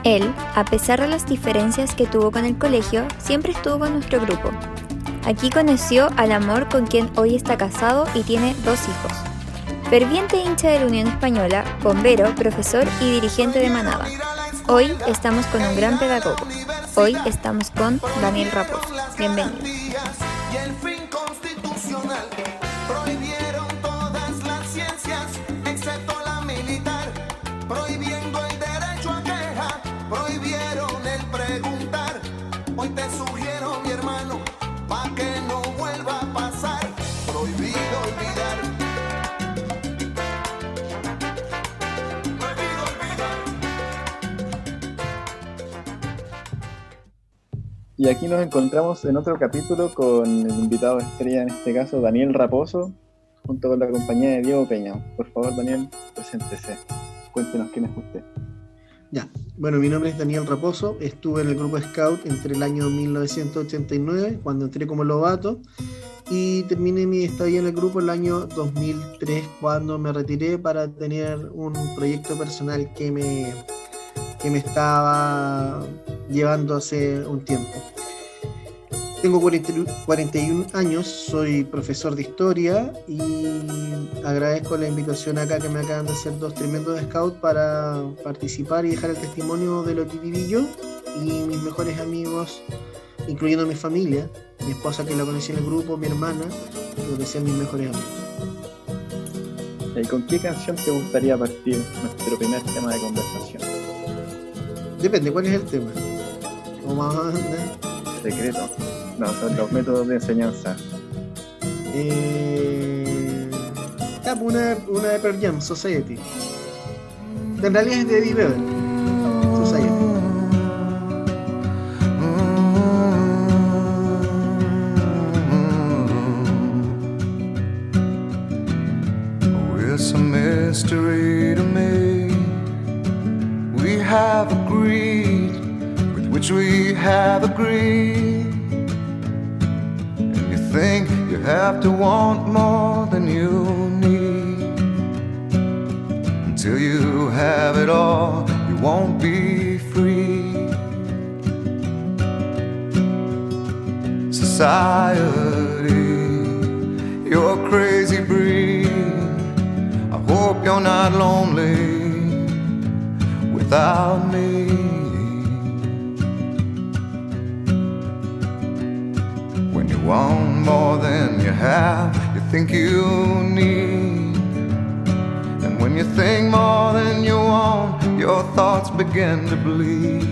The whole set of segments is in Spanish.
Él, a pesar de las diferencias que tuvo con el colegio, siempre estuvo con nuestro grupo. Aquí conoció al amor con quien hoy está casado y tiene 2 hijos. Ferviente hincha de la Unión Española, bombero, profesor y dirigente de Manaba. Hoy estamos con un gran pedagogo. Hoy estamos con Daniel Raposo. Bienvenido. Hoy te sugiero, mi hermano, pa' que no vuelva a pasar. Prohibido olvidar. Prohibido olvidar. Y aquí nos encontramos en otro capítulo con el invitado estrella, en este caso Daniel Raposo, junto con la compañía de Diego Peña. Por favor, Daniel, preséntese. Cuéntenos quién es usted. Ya, bueno, mi nombre es Daniel Raposo, estuve en el grupo Scout entre el año 1989, cuando entré como novato, y terminé mi estadía en el grupo el año 2003, cuando me retiré para tener un proyecto personal que me estaba llevando hace un tiempo. Tengo 41 años, soy profesor de historia y agradezco la invitación acá que me acaban de hacer 2 tremendos scouts para participar y dejar el testimonio de lo que viví yo y mis mejores amigos, incluyendo mi familia, mi esposa que la conocí en el grupo, mi hermana, que sean mis mejores amigos. ¿Y con qué canción te gustaría partir nuestro primer tema de conversación? Depende, ¿cuál es el tema? ¿O más? Secreto. No, son los métodos de enseñanza. Una de Pearl Jam, Society. En realidad es de Eddie Vedder, Society. It's a mystery to me. We have agreed with which we have agreed. Think you have to want more than you need. Until you have it all, you won't be free. Society, you're a crazy breed. I hope you're not lonely without me. Want more than you have, you think you need. And when you think more than you want, your thoughts begin to bleed.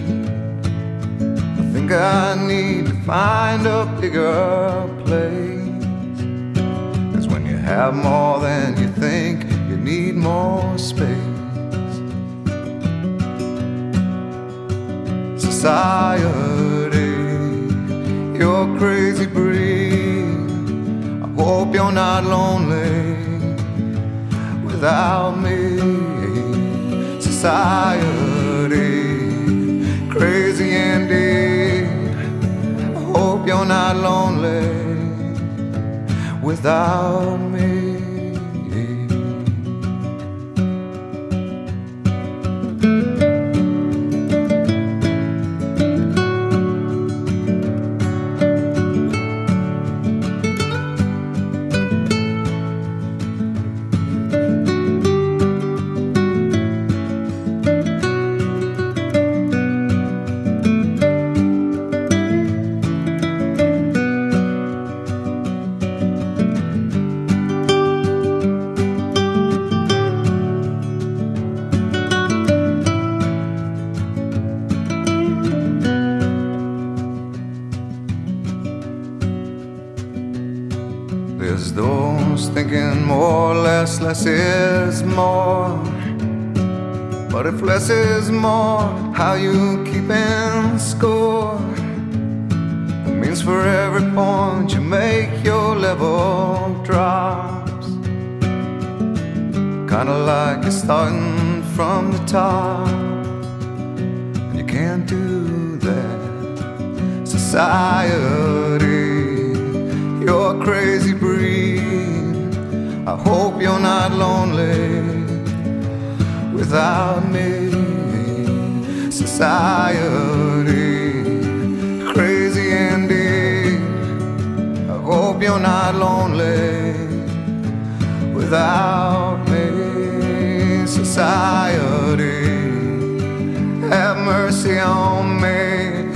I think I need to find a bigger place. 'Cause when you have more than you think, you need more space. Society, you're a crazy breed. I hope you're not lonely without me. Society, crazy indeed. I hope you're not lonely without me. There's those thinking more, less is more. But if less is more, how you keeping score? It means for every point you make, your level drops. Kinda like you're starting from the top, and you can't do that. Society, you're a crazy breed. I hope you're not lonely without me. society. Crazy indeed. I hope you're not lonely without me. Society, have mercy on me.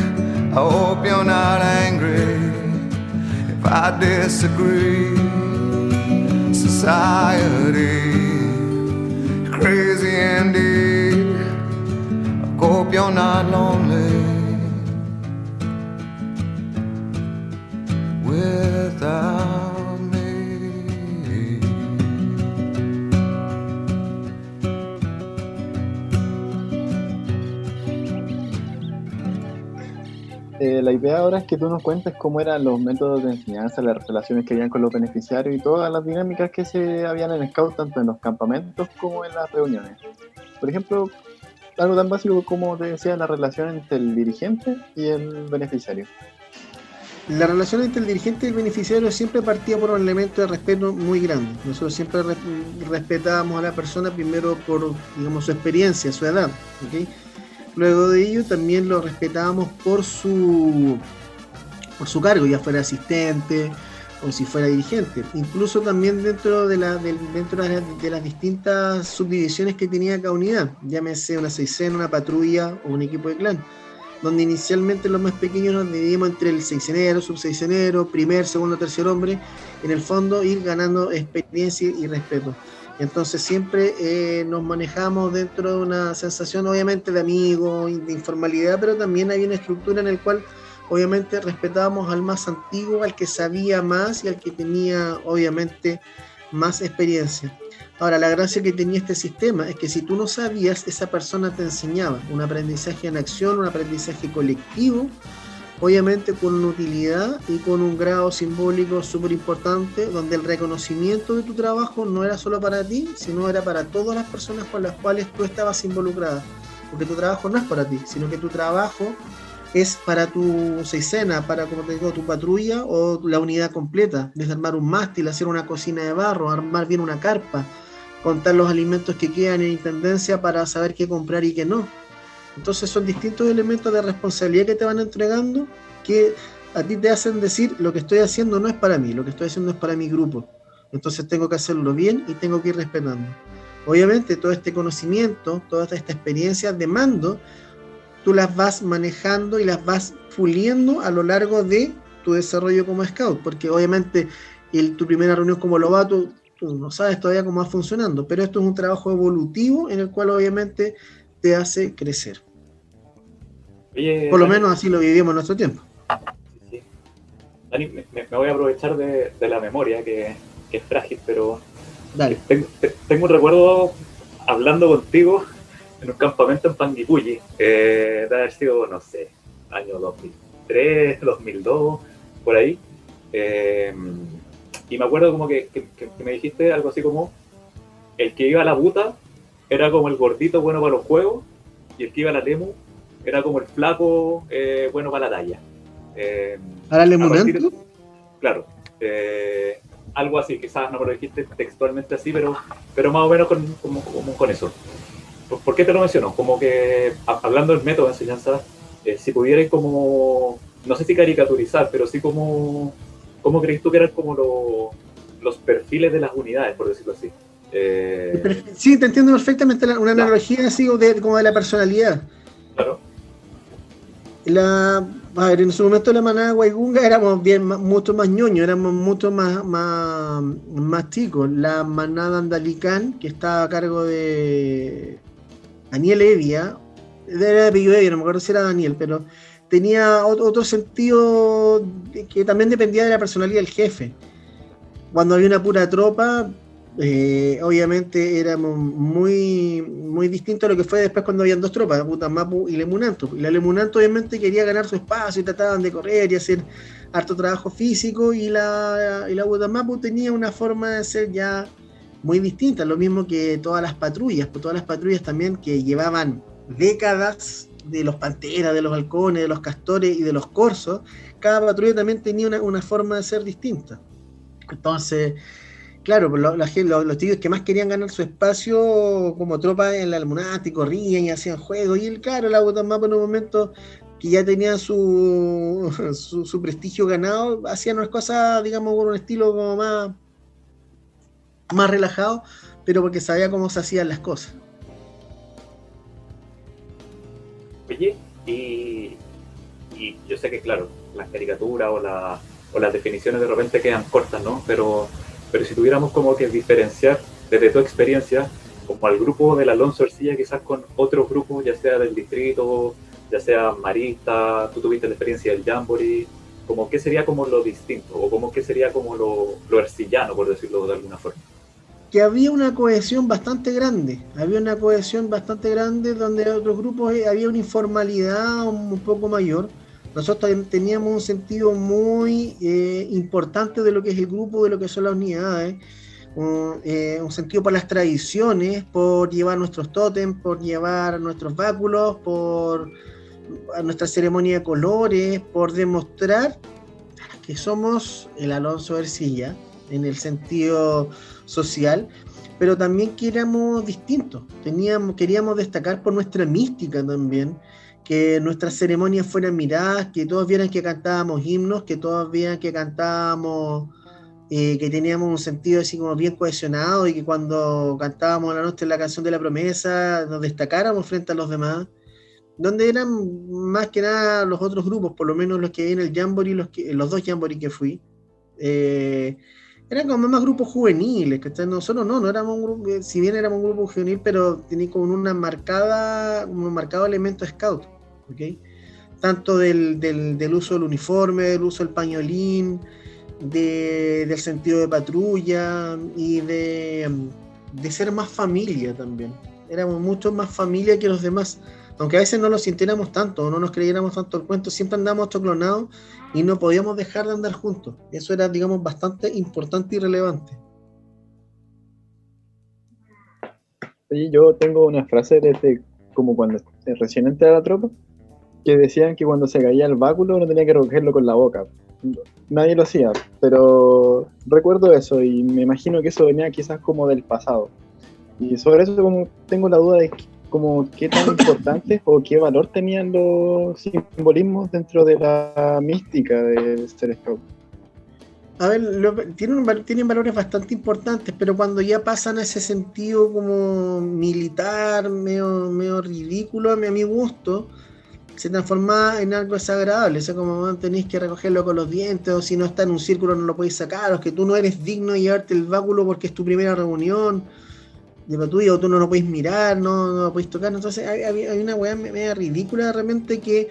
I hope you're not angry if I disagree. Society, crazy indeed. I hope you're not lonely without me. La idea ahora es que tú nos cuentes cómo eran los métodos de enseñanza, las relaciones que habían con los beneficiarios y todas las dinámicas que se habían en Scout, tanto en los campamentos como en las reuniones. Por ejemplo, algo tan básico como te decía, la relación entre el dirigente y el beneficiario. La relación entre el dirigente y el beneficiario siempre partía por un elemento de respeto muy grande. Nosotros siempre respetábamos a la persona primero por, digamos, su experiencia, su edad, ¿okay? Luego de ello también lo respetábamos por su cargo, ya fuera asistente o si fuera dirigente. Incluso también dentro de las distintas subdivisiones que tenía cada unidad, llámese una seisena, una patrulla o un equipo de clan, donde inicialmente los más pequeños nos dividimos entre el seisenero, subseisenero, primer, segundo, tercer hombre, en el fondo ir ganando experiencia y respeto. Entonces siempre nos manejamos dentro de una sensación obviamente de amigos, de informalidad, pero también hay una estructura en la cual obviamente respetábamos al más antiguo, al que sabía más y al que tenía obviamente más experiencia. Ahora, la gracia que tenía este sistema es que si tú no sabías, esa persona te enseñaba un aprendizaje en acción, un aprendizaje colectivo, obviamente con una utilidad y con un grado simbólico súper importante, donde el reconocimiento de tu trabajo no era solo para ti, sino era para todas las personas con las cuales tú estabas involucrada. Porque tu trabajo no es para ti, sino que tu trabajo es para tu seisena, para, como te digo, tu patrulla o la unidad completa, desde armar un mástil, hacer una cocina de barro, armar bien una carpa, contar los alimentos que quedan en intendencia para saber qué comprar y qué no. Entonces son distintos elementos de responsabilidad que te van entregando que a ti te hacen decir, lo que estoy haciendo no es para mí, lo que estoy haciendo es para mi grupo. Entonces tengo que hacerlo bien y tengo que ir respetando. Obviamente todo este conocimiento, toda esta experiencia de mando, tú las vas manejando y las vas puliendo a lo largo de tu desarrollo como scout, porque obviamente tu primera reunión como novato, tú no sabes todavía cómo va funcionando, pero esto es un trabajo evolutivo en el cual obviamente te hace crecer. Oye, por lo Dani, menos así lo vivimos en nuestro tiempo. sí. Dani, me voy a aprovechar de la memoria, que es frágil, pero Dale. tengo un recuerdo hablando contigo en un campamento en Panguipulli, de haber sido, no sé, año 2003, 2002, por ahí. Y me acuerdo como que me dijiste algo así como, el que iba a la buta era como el gordito bueno para los juegos, y el que iba a la lemu era como el flaco bueno para la talla. ¿Para el emunante? Claro. Algo así, quizás no me lo dijiste textualmente así, pero más o menos con eso. ¿Por qué te lo menciono? Como que, hablando del método de enseñanza, si pudierais como, no sé si caricaturizar, pero sí como, ¿cómo crees tú que eran como los perfiles de las unidades, por decirlo así? Sí, te entiendo perfectamente una analogía así como de la personalidad. Claro. A ver, en su momento la manada Waigunga éramos mucho más ñoños, éramos mucho más chicos. La manada Andalicán, que estaba a cargo de Daniel Evia, era de apellido Evia, no me acuerdo si era Daniel, pero tenía otro sentido que también dependía de la personalidad del jefe. Cuando había una pura tropa, obviamente éramos muy distintos a lo que fue después cuando habían dos tropas, Putamapu y Lemunanto. Y la Lemunanto obviamente quería ganar su espacio y trataban de correr y hacer harto trabajo físico, y la Putamapu tenía una forma de ser ya muy distinta, lo mismo que todas las patrullas también que llevaban décadas, de los panteras, de los halcones, de los castores y de los corsos. Cada patrulla también tenía una forma de ser distinta. Entonces, claro, pues los tíos que más querían ganar su espacio como tropa en la Almunati, corrían y hacían juegos, y él, claro, la Guatemala en un momento que ya tenía su prestigio ganado, hacían unas cosas, digamos, con un estilo como más relajado, pero porque sabía cómo se hacían las cosas. Oye, y yo sé que, claro, las caricaturas o las definiciones de repente quedan cortas, ¿no? Pero si tuviéramos como que diferenciar desde tu experiencia, como al grupo del Alonso Ercilla, quizás con otros grupos, ya sea del distrito, ya sea marista, tú tuviste la experiencia del Jamboree, como qué sería como lo distinto, o como qué sería como lo ercillano, por decirlo de alguna forma. Que había una cohesión bastante grande, donde otros grupos había una informalidad un poco mayor. Nosotros teníamos un sentido muy importante de lo que es el grupo, de lo que son las unidades, un sentido por las tradiciones, por llevar nuestros tótems, por llevar nuestros báculos, por nuestra ceremonia de colores, por demostrar que somos el Alonso Ercilla en el sentido social, pero también que éramos distintos, queríamos destacar por nuestra mística también, que nuestras ceremonias fueran miradas, que todos vieran que cantábamos himnos, que todos vieran que cantábamos, que teníamos un sentido así como bien cohesionado, y que cuando cantábamos la noche en la canción de la promesa nos destacáramos frente a los demás, donde eran más que nada los otros grupos, por lo menos los que vi en el Jamboree, los dos Jamboree que fui, eran como más grupos juveniles, que nosotros no éramos un grupo, si bien éramos un grupo juvenil, pero tenía como un marcado elemento scout, ¿okay? Tanto del uso del uniforme, del uso del pañolín, del sentido de patrulla y de ser más familia también. Éramos mucho más familia que los demás, aunque a veces no lo sintiéramos tanto, o no nos creyéramos tanto el cuento, siempre andábamos choclonados y no podíamos dejar de andar juntos. Eso era, digamos, bastante importante y relevante. Sí, yo tengo una frase desde como cuando recién entré a la tropa, que decían que cuando se caía el báculo no tenía que recogerlo con la boca. Nadie lo hacía, pero recuerdo eso y me imagino que eso venía quizás como del pasado. Y sobre eso como tengo la duda de como qué tan importantes o qué valor tenían los simbolismos dentro de la mística de ser scout. A ver, tienen valores bastante importantes, pero cuando ya pasan a ese sentido como militar, medio ridículo a mi gusto, se transforma en algo desagradable. O sea, como tenéis que recogerlo con los dientes, o si no está en un círculo no lo podéis sacar, o que tú no eres digno de llevarte el báculo porque es tu primera reunión de lo tuyo, o tú no lo podéis mirar, no lo podéis tocar. Entonces hay una weá media ridícula realmente, que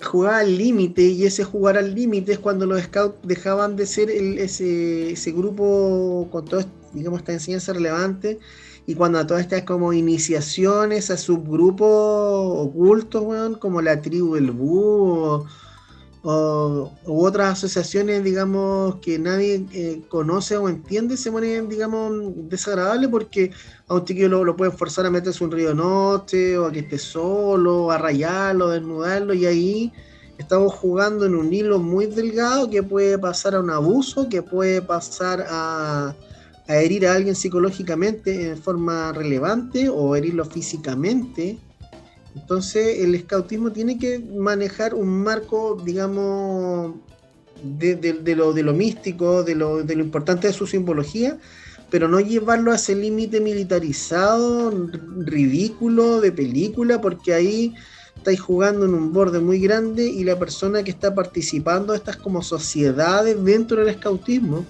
jugaba al límite, y ese jugar al límite es cuando los scouts dejaban de ser ese grupo con toda, digamos, esta enseñanza relevante, y cuando a todas estas como iniciaciones a subgrupos ocultos, weón, como la tribu del búho, u otras asociaciones, digamos, que nadie conoce o entiende, se ponen, digamos, desagradables, porque a un chiquillo lo pueden forzar a meterse un río de noche, o a que esté solo, a rayarlo, desnudarlo, y ahí estamos jugando en un hilo muy delgado que puede pasar a un abuso, que puede pasar a herir a alguien psicológicamente en forma relevante, o herirlo físicamente. Entonces el scoutismo tiene que manejar un marco, digamos, de lo místico, de lo importante de su simbología, pero no llevarlo a ese límite militarizado, ridículo, de película, porque ahí estáis jugando en un borde muy grande, y la persona que está participando de estas como sociedades dentro del scoutismo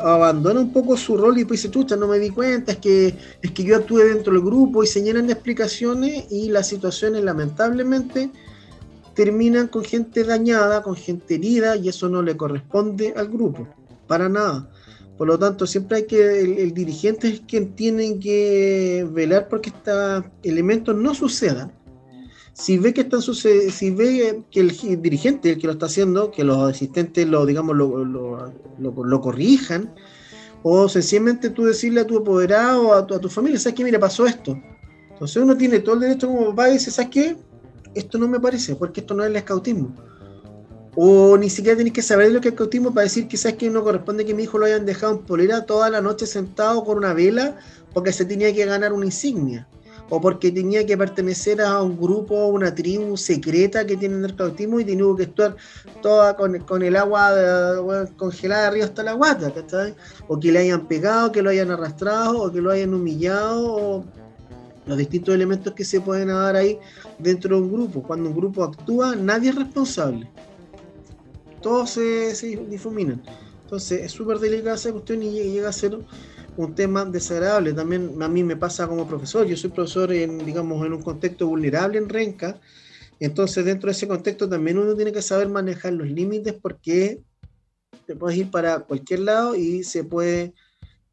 abandona un poco su rol y pues dice, chucha, no me di cuenta, es que yo actué dentro del grupo, y se llenan de explicaciones, y las situaciones lamentablemente terminan con gente dañada, con gente herida, y eso no le corresponde al grupo, para nada. Por lo tanto, siempre hay que, el dirigente es quien tiene que velar porque estos elementos no sucedan. Si ve que el dirigente, el que lo está haciendo, que los asistentes lo corrijan, o sencillamente tú decirle a tu apoderado o a tu familia, ¿sabes qué? Mira, pasó esto. Entonces uno tiene todo el derecho como papá y dice, ¿sabes qué? Esto no me parece, porque esto no es el escautismo. O ni siquiera tenés que saber lo que es autismo para decir quizás que no corresponde que mi hijo lo hayan dejado en polera toda la noche sentado con una vela porque se tenía que ganar una insignia, o porque tenía que pertenecer a un grupo, una tribu secreta que tiene el autismo y tenía que estar toda con el agua congelada arriba hasta la guata, ¿cachai? O que le hayan pegado, que lo hayan arrastrado, o que lo hayan humillado, o los distintos elementos que se pueden dar ahí dentro de un grupo. Cuando un grupo actúa, nadie es responsable. Todos se difuminan. Entonces es súper delicada esa cuestión y llega a ser un tema desagradable. También a mí me pasa como profesor. Yo soy profesor en un contexto vulnerable en Renca. Entonces dentro de ese contexto también uno tiene que saber manejar los límites, porque te puedes ir para cualquier lado y se puede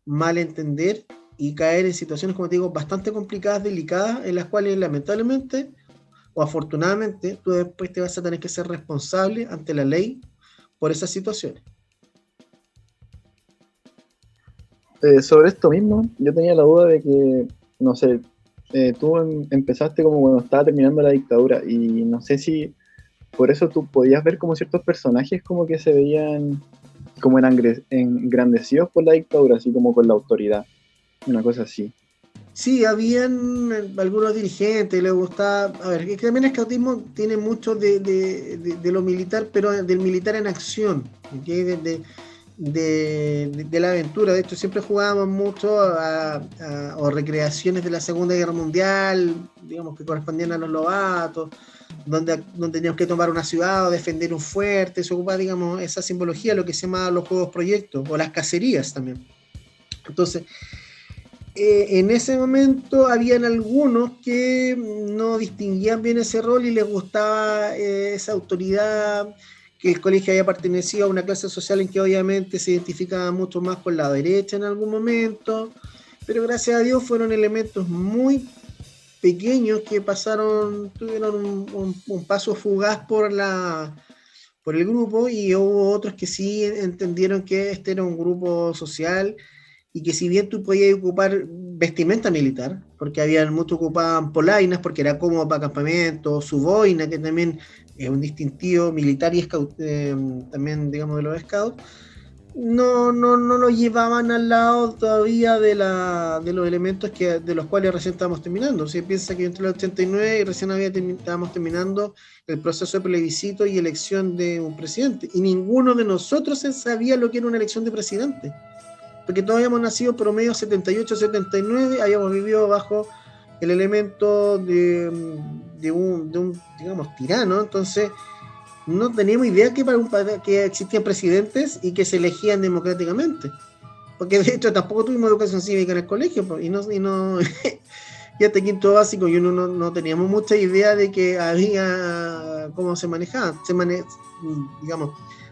malentender y caer en situaciones, como te digo, bastante complicadas, delicadas, en las cuales lamentablemente o afortunadamente tú después te vas a tener que ser responsable ante la ley por esas situaciones. Sobre esto mismo, yo tenía la duda de que, no sé, tú empezaste como cuando estaba terminando la dictadura, y no sé si por eso tú podías ver como ciertos personajes como que se veían como engrandecidos por la dictadura, así como con la autoridad, una cosa así. Sí, habían algunos dirigentes, les gustaba, a ver, que también el escautismo tiene mucho de lo militar, pero del militar en acción, ¿okay? De la aventura. De hecho, siempre jugábamos mucho o recreaciones de la Segunda Guerra Mundial, digamos, que correspondían a los lobatos, donde teníamos que tomar una ciudad o defender un fuerte. Se ocupaba, digamos, esa simbología, lo que se llama los juegos proyectos, o las cacerías también. Entonces, en ese momento habían algunos que no distinguían bien ese rol y les gustaba esa autoridad, que el colegio haya pertenecido a una clase social en que obviamente se identificaba mucho más con la derecha en algún momento, pero gracias a Dios fueron elementos muy pequeños que tuvieron un paso fugaz por el grupo, y hubo otros que sí entendieron que este era un grupo social, y que si bien tú podías ocupar vestimenta militar, porque había muchos que ocupaban polainas porque era cómodo para campamento, su boina, que también es un distintivo militar y también, digamos, de los scouts, no lo llevaban al lado todavía de los elementos de los cuales recién estábamos terminando. Se piensa que entre el 89 y recién estábamos terminando el proceso de plebiscito y elección de un presidente, y ninguno de nosotros sabía lo que era una elección de presidente, porque todos habíamos nacido promedio 78, 79, habíamos vivido bajo el elemento de un digamos, tirano. Entonces no teníamos idea que existían presidentes y que se elegían democráticamente, porque de hecho tampoco tuvimos educación cívica en el colegio, y y hasta quinto básico y uno no teníamos mucha idea de que había cómo se manejaban, digamos,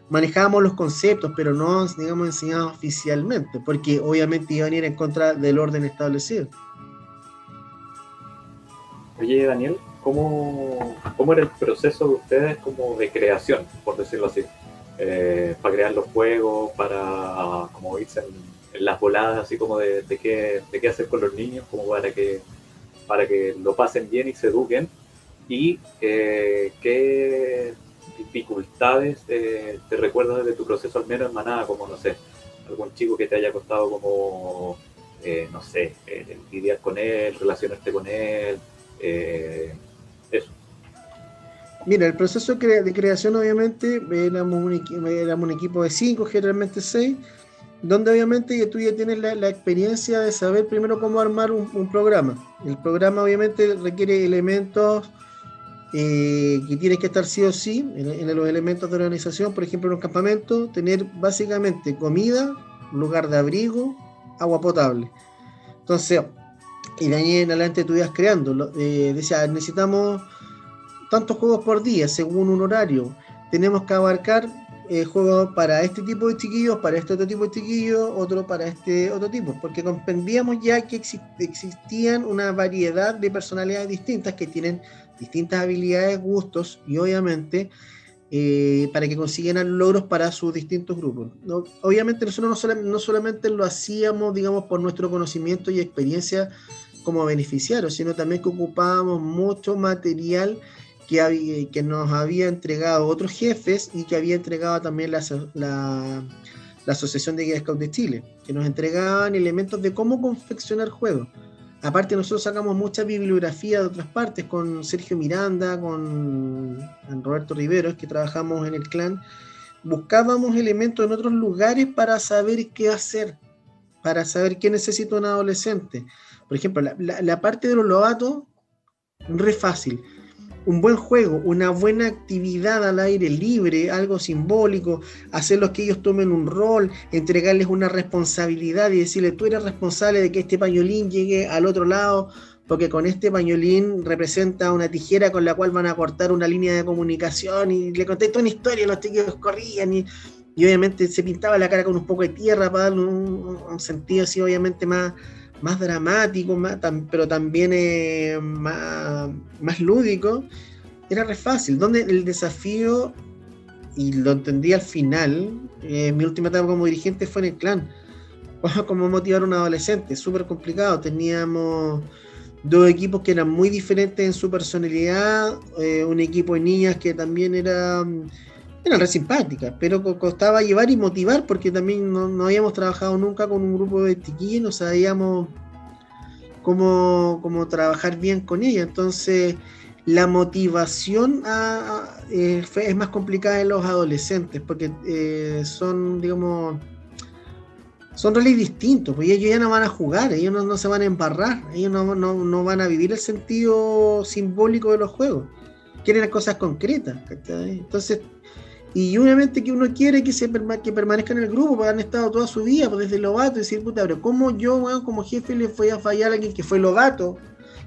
manejábamos los conceptos, pero no, digamos, enseñados oficialmente, porque obviamente iban a ir en contra del orden establecido. Oye, Daniel, ¿cómo era el proceso de ustedes como de creación, por decirlo así? Para crear los juegos, para como irse en las voladas, así como de qué hacer con los niños, como para que lo pasen bien y se eduquen, y qué dificultades te recuerdas de tu proceso, al menos en manada, como, no sé, algún chico que te haya costado como, no sé, lidiar con él, relacionarte con él, eso. Mira, el proceso de creación, obviamente, éramos un equipo de 5, generalmente 6, donde obviamente tú ya tienes la experiencia de saber primero cómo armar un programa. El programa obviamente requiere elementos que tienen que estar sí o sí en los elementos de organización. Por ejemplo, en un campamento, tener básicamente comida, lugar de abrigo, agua potable. Entonces, y de ahí en adelante tú ibas creando. Decía, necesitamos tantos juegos por día, según un horario. Tenemos que abarcar juegos para este tipo de chiquillos, para este otro tipo de chiquillos, otro para este otro tipo, porque comprendíamos ya que existían una variedad de personalidades distintas que tienen distintas habilidades, gustos, y obviamente para que consiguieran logros para sus distintos grupos. Obviamente nosotros no solamente lo hacíamos, digamos, por nuestro conocimiento y experiencia como beneficiarios, sino también que ocupábamos mucho material que nos había entregado otros jefes y que había entregado también la Asociación de Guías Scout de Chile, que nos entregaban elementos de cómo confeccionar juegos. Aparte, nosotros sacamos mucha bibliografía de otras partes, con Sergio Miranda, con Roberto Riveros, que trabajamos en el clan. Buscábamos elementos en otros lugares para saber qué hacer, para saber qué necesita un adolescente. Por ejemplo, la parte de los lobatos, re fácil. Un buen juego, una buena actividad al aire libre, algo simbólico, hacerlos que ellos tomen un rol, entregarles una responsabilidad y decirle, tú eres responsable de que este pañolín llegue al otro lado, porque con este pañolín representa una tijera con la cual van a cortar una línea de comunicación, y le conté toda una historia, los chiquillos corrían y obviamente se pintaba la cara con un poco de tierra para darle un sentido así obviamente más dramático, pero también más lúdico. Era re fácil, donde el desafío, y lo entendí al final, mi última etapa como dirigente fue en el clan, cómo motivar a un adolescente, súper complicado. Teníamos 2 equipos que eran muy diferentes en su personalidad, un equipo de niñas que también eran re simpáticas, pero costaba llevar y motivar, porque también no habíamos trabajado nunca con un grupo de chiquillos, no sabíamos cómo trabajar bien con ellas. Entonces la motivación es más complicada en los adolescentes, porque son roles distintos, pues ellos ya no van a jugar, ellos no se van a embarrar, ellos no van a vivir el sentido simbólico de los juegos, quieren las cosas concretas, ¿cachai? Entonces, y obviamente que uno quiere que permanezcan en el grupo, porque han estado toda su vida, pues desde lobato, y decir, puta, pero ¿cómo yo, bueno, como jefe le voy a fallar a alguien que fue lobato,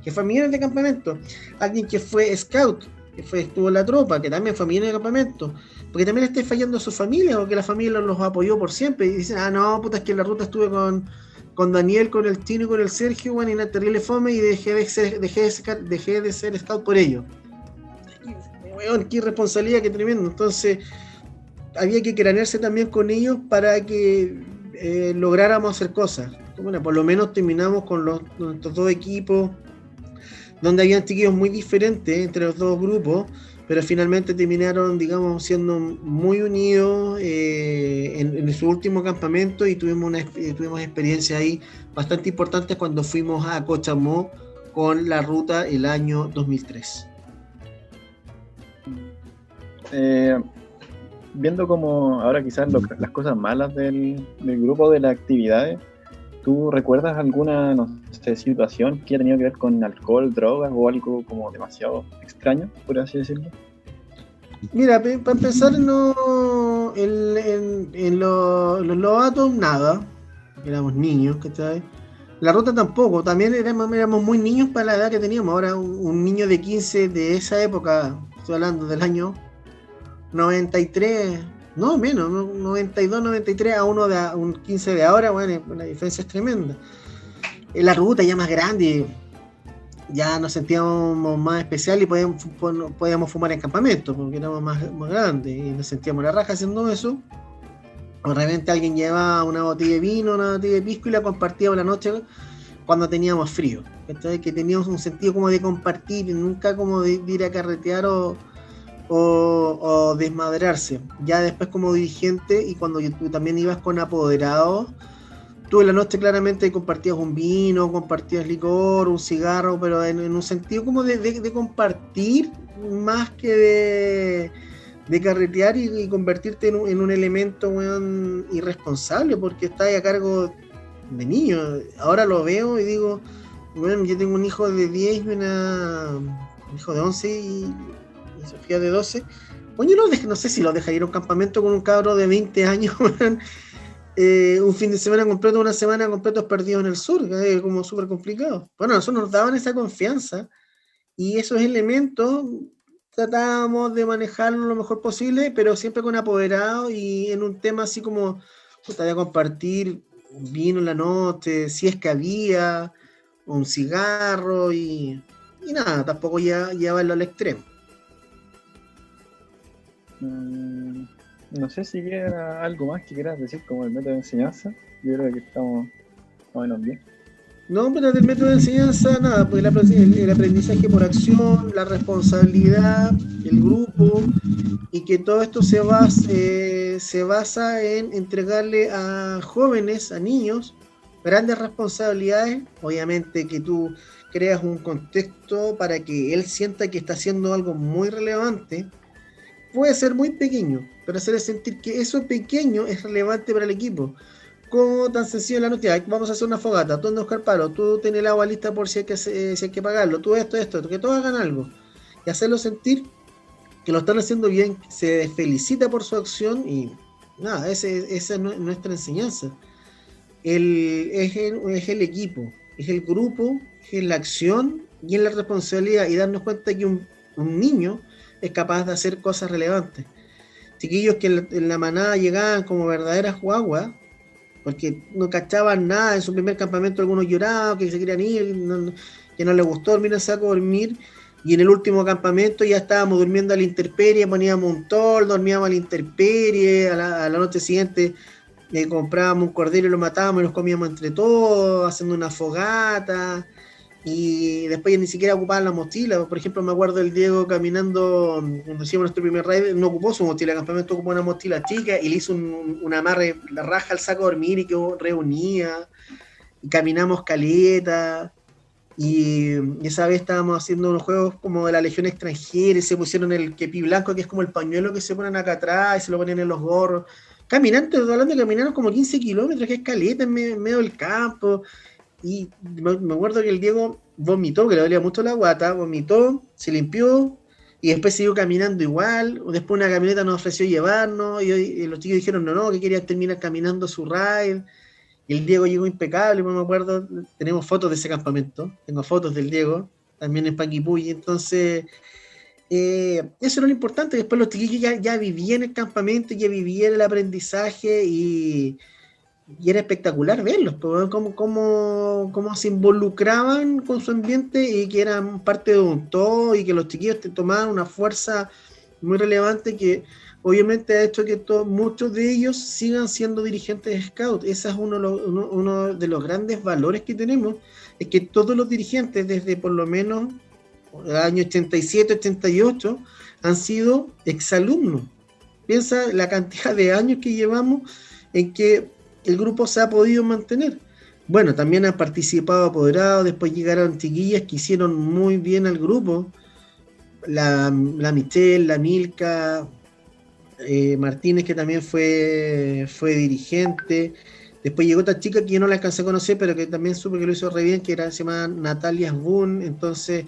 que fue millones de campamento, alguien que fue scout, estuvo en la tropa, que también fue millones de campamento, porque también le esté fallando a su familia, porque la familia los apoyó por siempre, y dicen, no, puta, es que en la ruta estuve con Daniel, con el Chino y con el Sergio, bueno, y una terrible fome, y dejé de ser scout por ello. Qué irresponsabilidad, qué tremendo. Entonces había que cranearse también con ellos para que lográramos hacer cosas. Bueno, por lo menos terminamos con nuestros 2 equipos, donde habían chiquillos muy diferentes entre los 2 grupos, pero finalmente terminaron, digamos, siendo muy unidos en su último campamento, y tuvimos experiencias ahí bastante importantes cuando fuimos a Cochamó con la ruta el año 2003. Viendo como ahora quizás las cosas malas del grupo, de las actividades, ¿tú recuerdas alguna, no sé, situación que haya tenido que ver con alcohol, drogas o algo como demasiado extraño, por así decirlo? Mira, para empezar, no, en los lobatos nada, éramos niños, ¿cachai? La ruta tampoco, también éramos muy niños para la edad que teníamos. Ahora un niño de 15 de esa época, estoy hablando del año 93, no menos, 92, 93 a un 15 de ahora, bueno, la diferencia es tremenda. En la ruta ya más grande, ya nos sentíamos más especial y podíamos fumar en campamento, porque éramos más grandes y nos sentíamos la raja haciendo eso. De repente alguien llevaba una botella de vino, una botella de pisco, y la compartíamos la noche cuando teníamos frío. Entonces, que teníamos un sentido como de compartir, nunca como de ir a carretear o desmadrarse. Ya después como dirigente, y cuando tú también ibas con apoderados, tú en la noche claramente compartías un vino, compartías licor, un cigarro, pero en un sentido como de compartir, más que de carretear y convertirte en un elemento, weón, irresponsable, porque estás a cargo de niños. Ahora lo veo y digo, bueno, yo tengo un hijo de 10 y un hijo de 11 y Sofía de 12. Bueno, yo no sé si lo dejaría ir a un campamento con un cabro de 20 años, weón. Un fin de semana completo, una semana completos perdidos en el sur, que es como súper complicado. Bueno, nosotros nos daban esa confianza, y esos elementos tratábamos de manejarlo lo mejor posible, pero siempre con apoderado, y en un tema así como de compartir vino en la noche, si es que había, un cigarro, y nada, tampoco llevarlo al extremo. No sé si queda algo más que quieras decir como el método de enseñanza. Yo creo que estamos más o menos bien. No, pero del método de enseñanza, nada, pues el aprendizaje por acción, la responsabilidad, el grupo, y que todo esto se basa en entregarle a jóvenes, a niños, grandes responsabilidades. Obviamente que tú creas un contexto para que él sienta que está haciendo algo muy relevante. Puede ser muy pequeño, pero hacerle sentir que eso pequeño es relevante para el equipo. Como tan sencillo la noticia, vamos a hacer una fogata, tú andas a buscar palo, tú tienes el agua lista por si hay que pagarlo, tú esto, que todos hagan algo. Y hacerlo sentir que lo están haciendo bien, se felicita por su acción y nada, esa es nuestra enseñanza. Es el equipo, es el grupo, es la acción y es la responsabilidad y darnos cuenta que un niño es capaz de hacer cosas relevantes. Chiquillos que en la manada llegaban como verdaderas guaguas, porque no cachaban nada. En su primer campamento algunos lloraban, que se querían ir, que no les gustó dormir en saco, dormir, y en el último campamento ya estábamos durmiendo a la intemperie, poníamos un toldo, dormíamos a la intemperie, a la noche siguiente comprábamos un cordero y lo matábamos y nos comíamos entre todos, haciendo una fogata, y después ya ni siquiera ocupaban la mochila. Por ejemplo, me acuerdo del Diego caminando, cuando hicimos nuestro primer raid, no ocupó su mochila, el campamento ocupó una mochila chica y le hizo un amarre, la raja al saco a dormir y quedó reunida, y caminamos caleta, y esa vez estábamos haciendo unos juegos como de la Legión Extranjera y se pusieron el kepi blanco, que es como el pañuelo que se ponen acá atrás y se lo ponen en los gorros. Caminantes, hablando de caminar como 15 kilómetros, que es caleta en medio del campo. Y me acuerdo que el Diego vomitó, que le dolía mucho la guata, vomitó, se limpió y después siguió caminando igual. Después una camioneta nos ofreció llevarnos y los chicos dijeron no, que querían terminar caminando su ride. Y el Diego llegó impecable, me acuerdo, tenemos fotos de ese campamento, tengo fotos del Diego, también en Panguipulli. Entonces, eso era lo importante. Después los chiquillos ya vivían el campamento, ya vivían el aprendizaje y era espectacular verlos, cómo se involucraban con su ambiente y que eran parte de un todo y que los chiquillos tomaban una fuerza muy relevante que obviamente ha hecho que muchos de ellos sigan siendo dirigentes de Scout. Ese es uno de los grandes valores que tenemos, es que todos los dirigentes desde por lo menos el año 87, 88 han sido exalumnos. Piensa la cantidad de años que llevamos en que el grupo se ha podido mantener. Bueno, también han participado apoderados, después llegaron chiquillas que hicieron muy bien al grupo, la Michelle, la Milka, Martínez, que también fue dirigente. Después llegó otra chica que yo no la alcancé a conocer, pero que también supe que lo hizo re bien, que se llama Natalia Boone. Entonces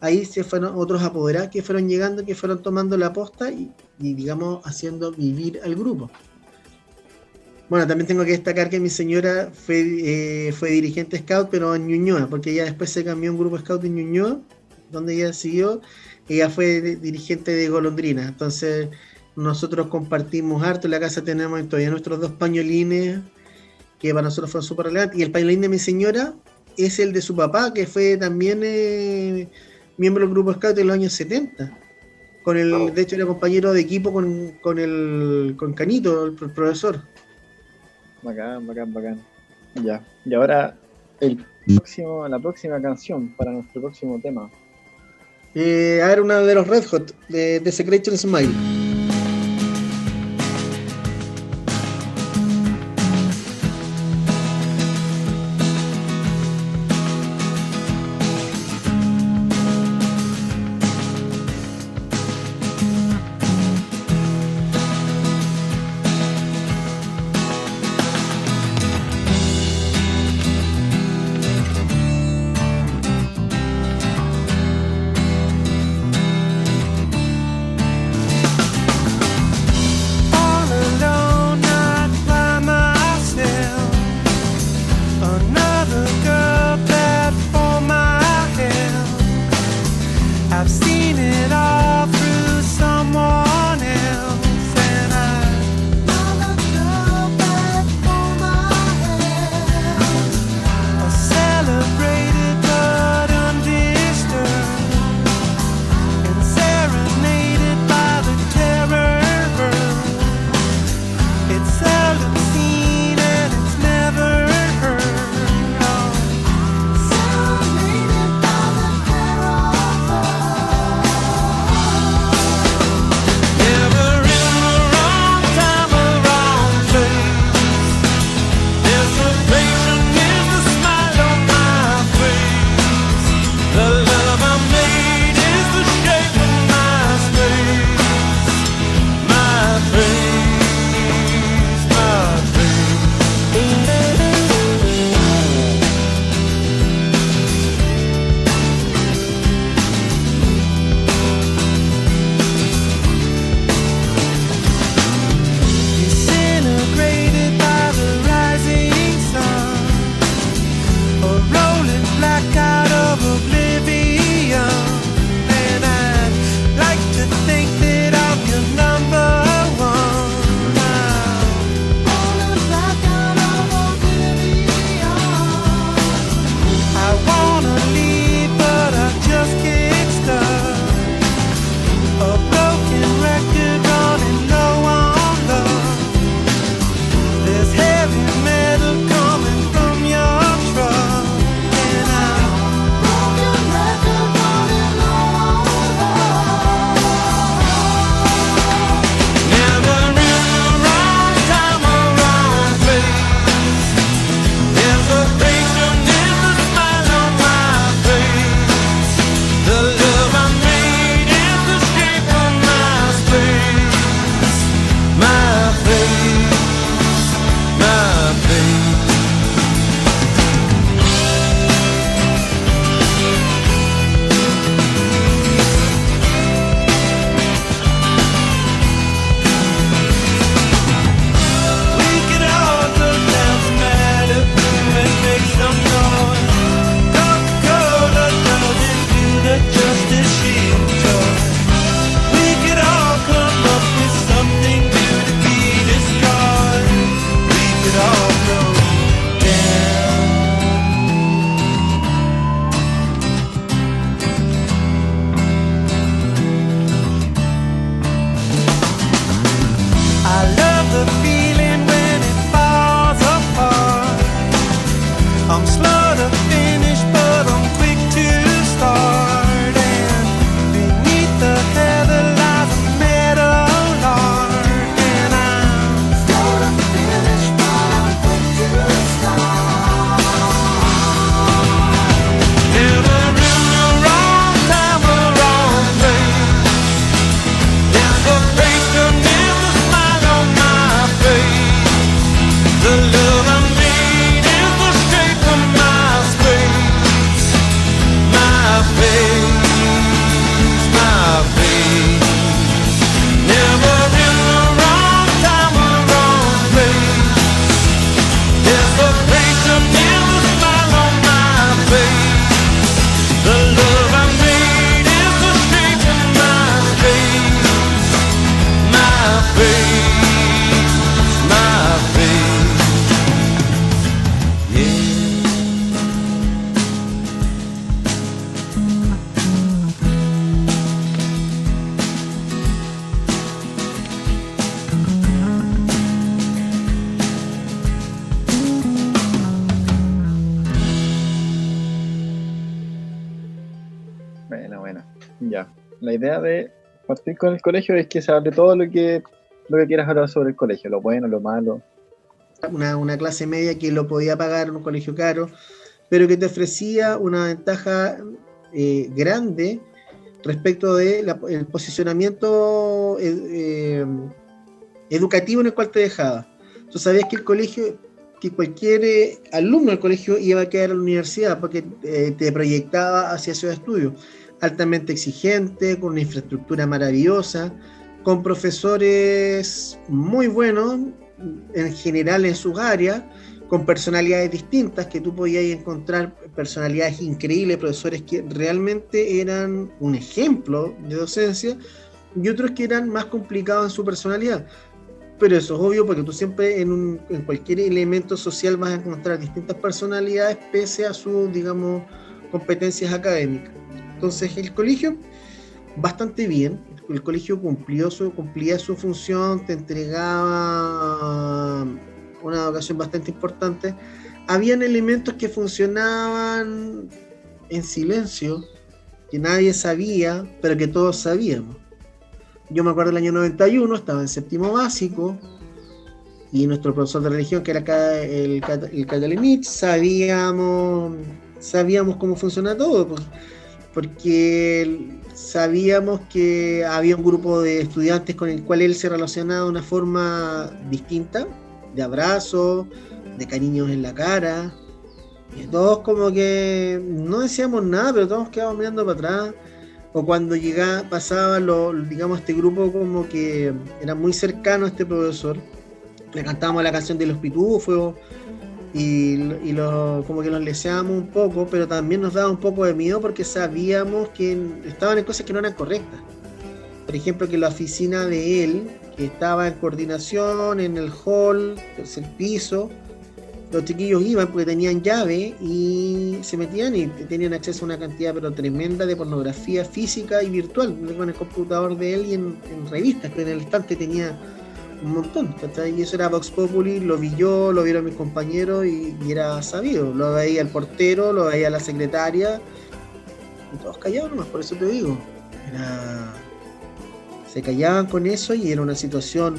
ahí se fueron otros apoderados que fueron llegando, que fueron tomando la posta y digamos haciendo vivir al grupo. Bueno, también tengo que destacar que mi señora fue dirigente Scout, pero en Ñuñoa, porque ella después se cambió a un grupo Scout en Ñuñoa, donde ella siguió. Ella fue dirigente de Golondrina. Entonces nosotros compartimos harto. En la casa tenemos todavía nuestros 2 pañolines, que para nosotros fueron súper relevantes. Y el pañolín de mi señora es el de su papá, que fue también miembro del grupo Scout en los años 70. De hecho era compañero de equipo con Canito, el profesor. Bacán. Ya. Y ahora la próxima canción para nuestro próximo tema. A ver, una de los Red Hot, de Secretion Smile. The love I need is the shape of my space, my face, my face. Never in the wrong time or wrong place. There's a patient in the smile on my face. The love I made is the shape of my face, my face, my face. Yeah. Bueno, ya. La idea de partir con el colegio es que se hable todo lo que quieras hablar sobre el colegio, lo bueno, lo malo. Una clase media que lo podía pagar en un colegio caro, pero que te ofrecía una ventaja grande respecto del posicionamiento educativo en el cual te dejaba. Tú sabías que el colegio, que cualquier alumno del colegio iba a quedar en la universidad porque te proyectaba hacia su estudio, altamente exigente, con una infraestructura maravillosa, con profesores muy buenos en general en sus áreas, con personalidades distintas, que tú podías encontrar personalidades increíbles, profesores que realmente eran un ejemplo de docencia, y otros que eran más complicados en su personalidad. Pero eso es obvio porque tú siempre en cualquier elemento social vas a encontrar distintas personalidades pese a sus, digamos, competencias académicas. Entonces el colegio, bastante bien, el colegio cumplía su función, te entregaba una educación bastante importante. Habían elementos que funcionaban en silencio, que nadie sabía, pero que todos sabíamos. Yo me acuerdo del año 91, estaba en séptimo básico, y nuestro profesor de religión, que era acá el Catalinich, sabíamos cómo funciona todo, porque sabíamos que había un grupo de estudiantes con el cual él se relacionaba de una forma distinta, de abrazos, de cariños en la cara, y todos como que no decíamos nada, pero todos quedábamos mirando para atrás. O cuando pasaba digamos, este grupo como que era muy cercano a este profesor, le cantábamos la canción de los pitufos y como que los leseábamos un poco, pero también nos daba un poco de miedo porque sabíamos que estaban en cosas que no eran correctas. Por ejemplo, que la oficina de él, que estaba en coordinación en el hall, tercer piso, los chiquillos iban porque tenían llave y se metían y tenían acceso a una cantidad pero tremenda de pornografía física y virtual con el computador de él y en revistas, que en el estante tenía un montón, ¿cachai? Y eso era Vox Populi, lo vi yo, lo vieron mis compañeros y era sabido, lo veía el portero, lo veía la secretaria y todos callados nomás, por eso te digo, se callaban con eso y era una situación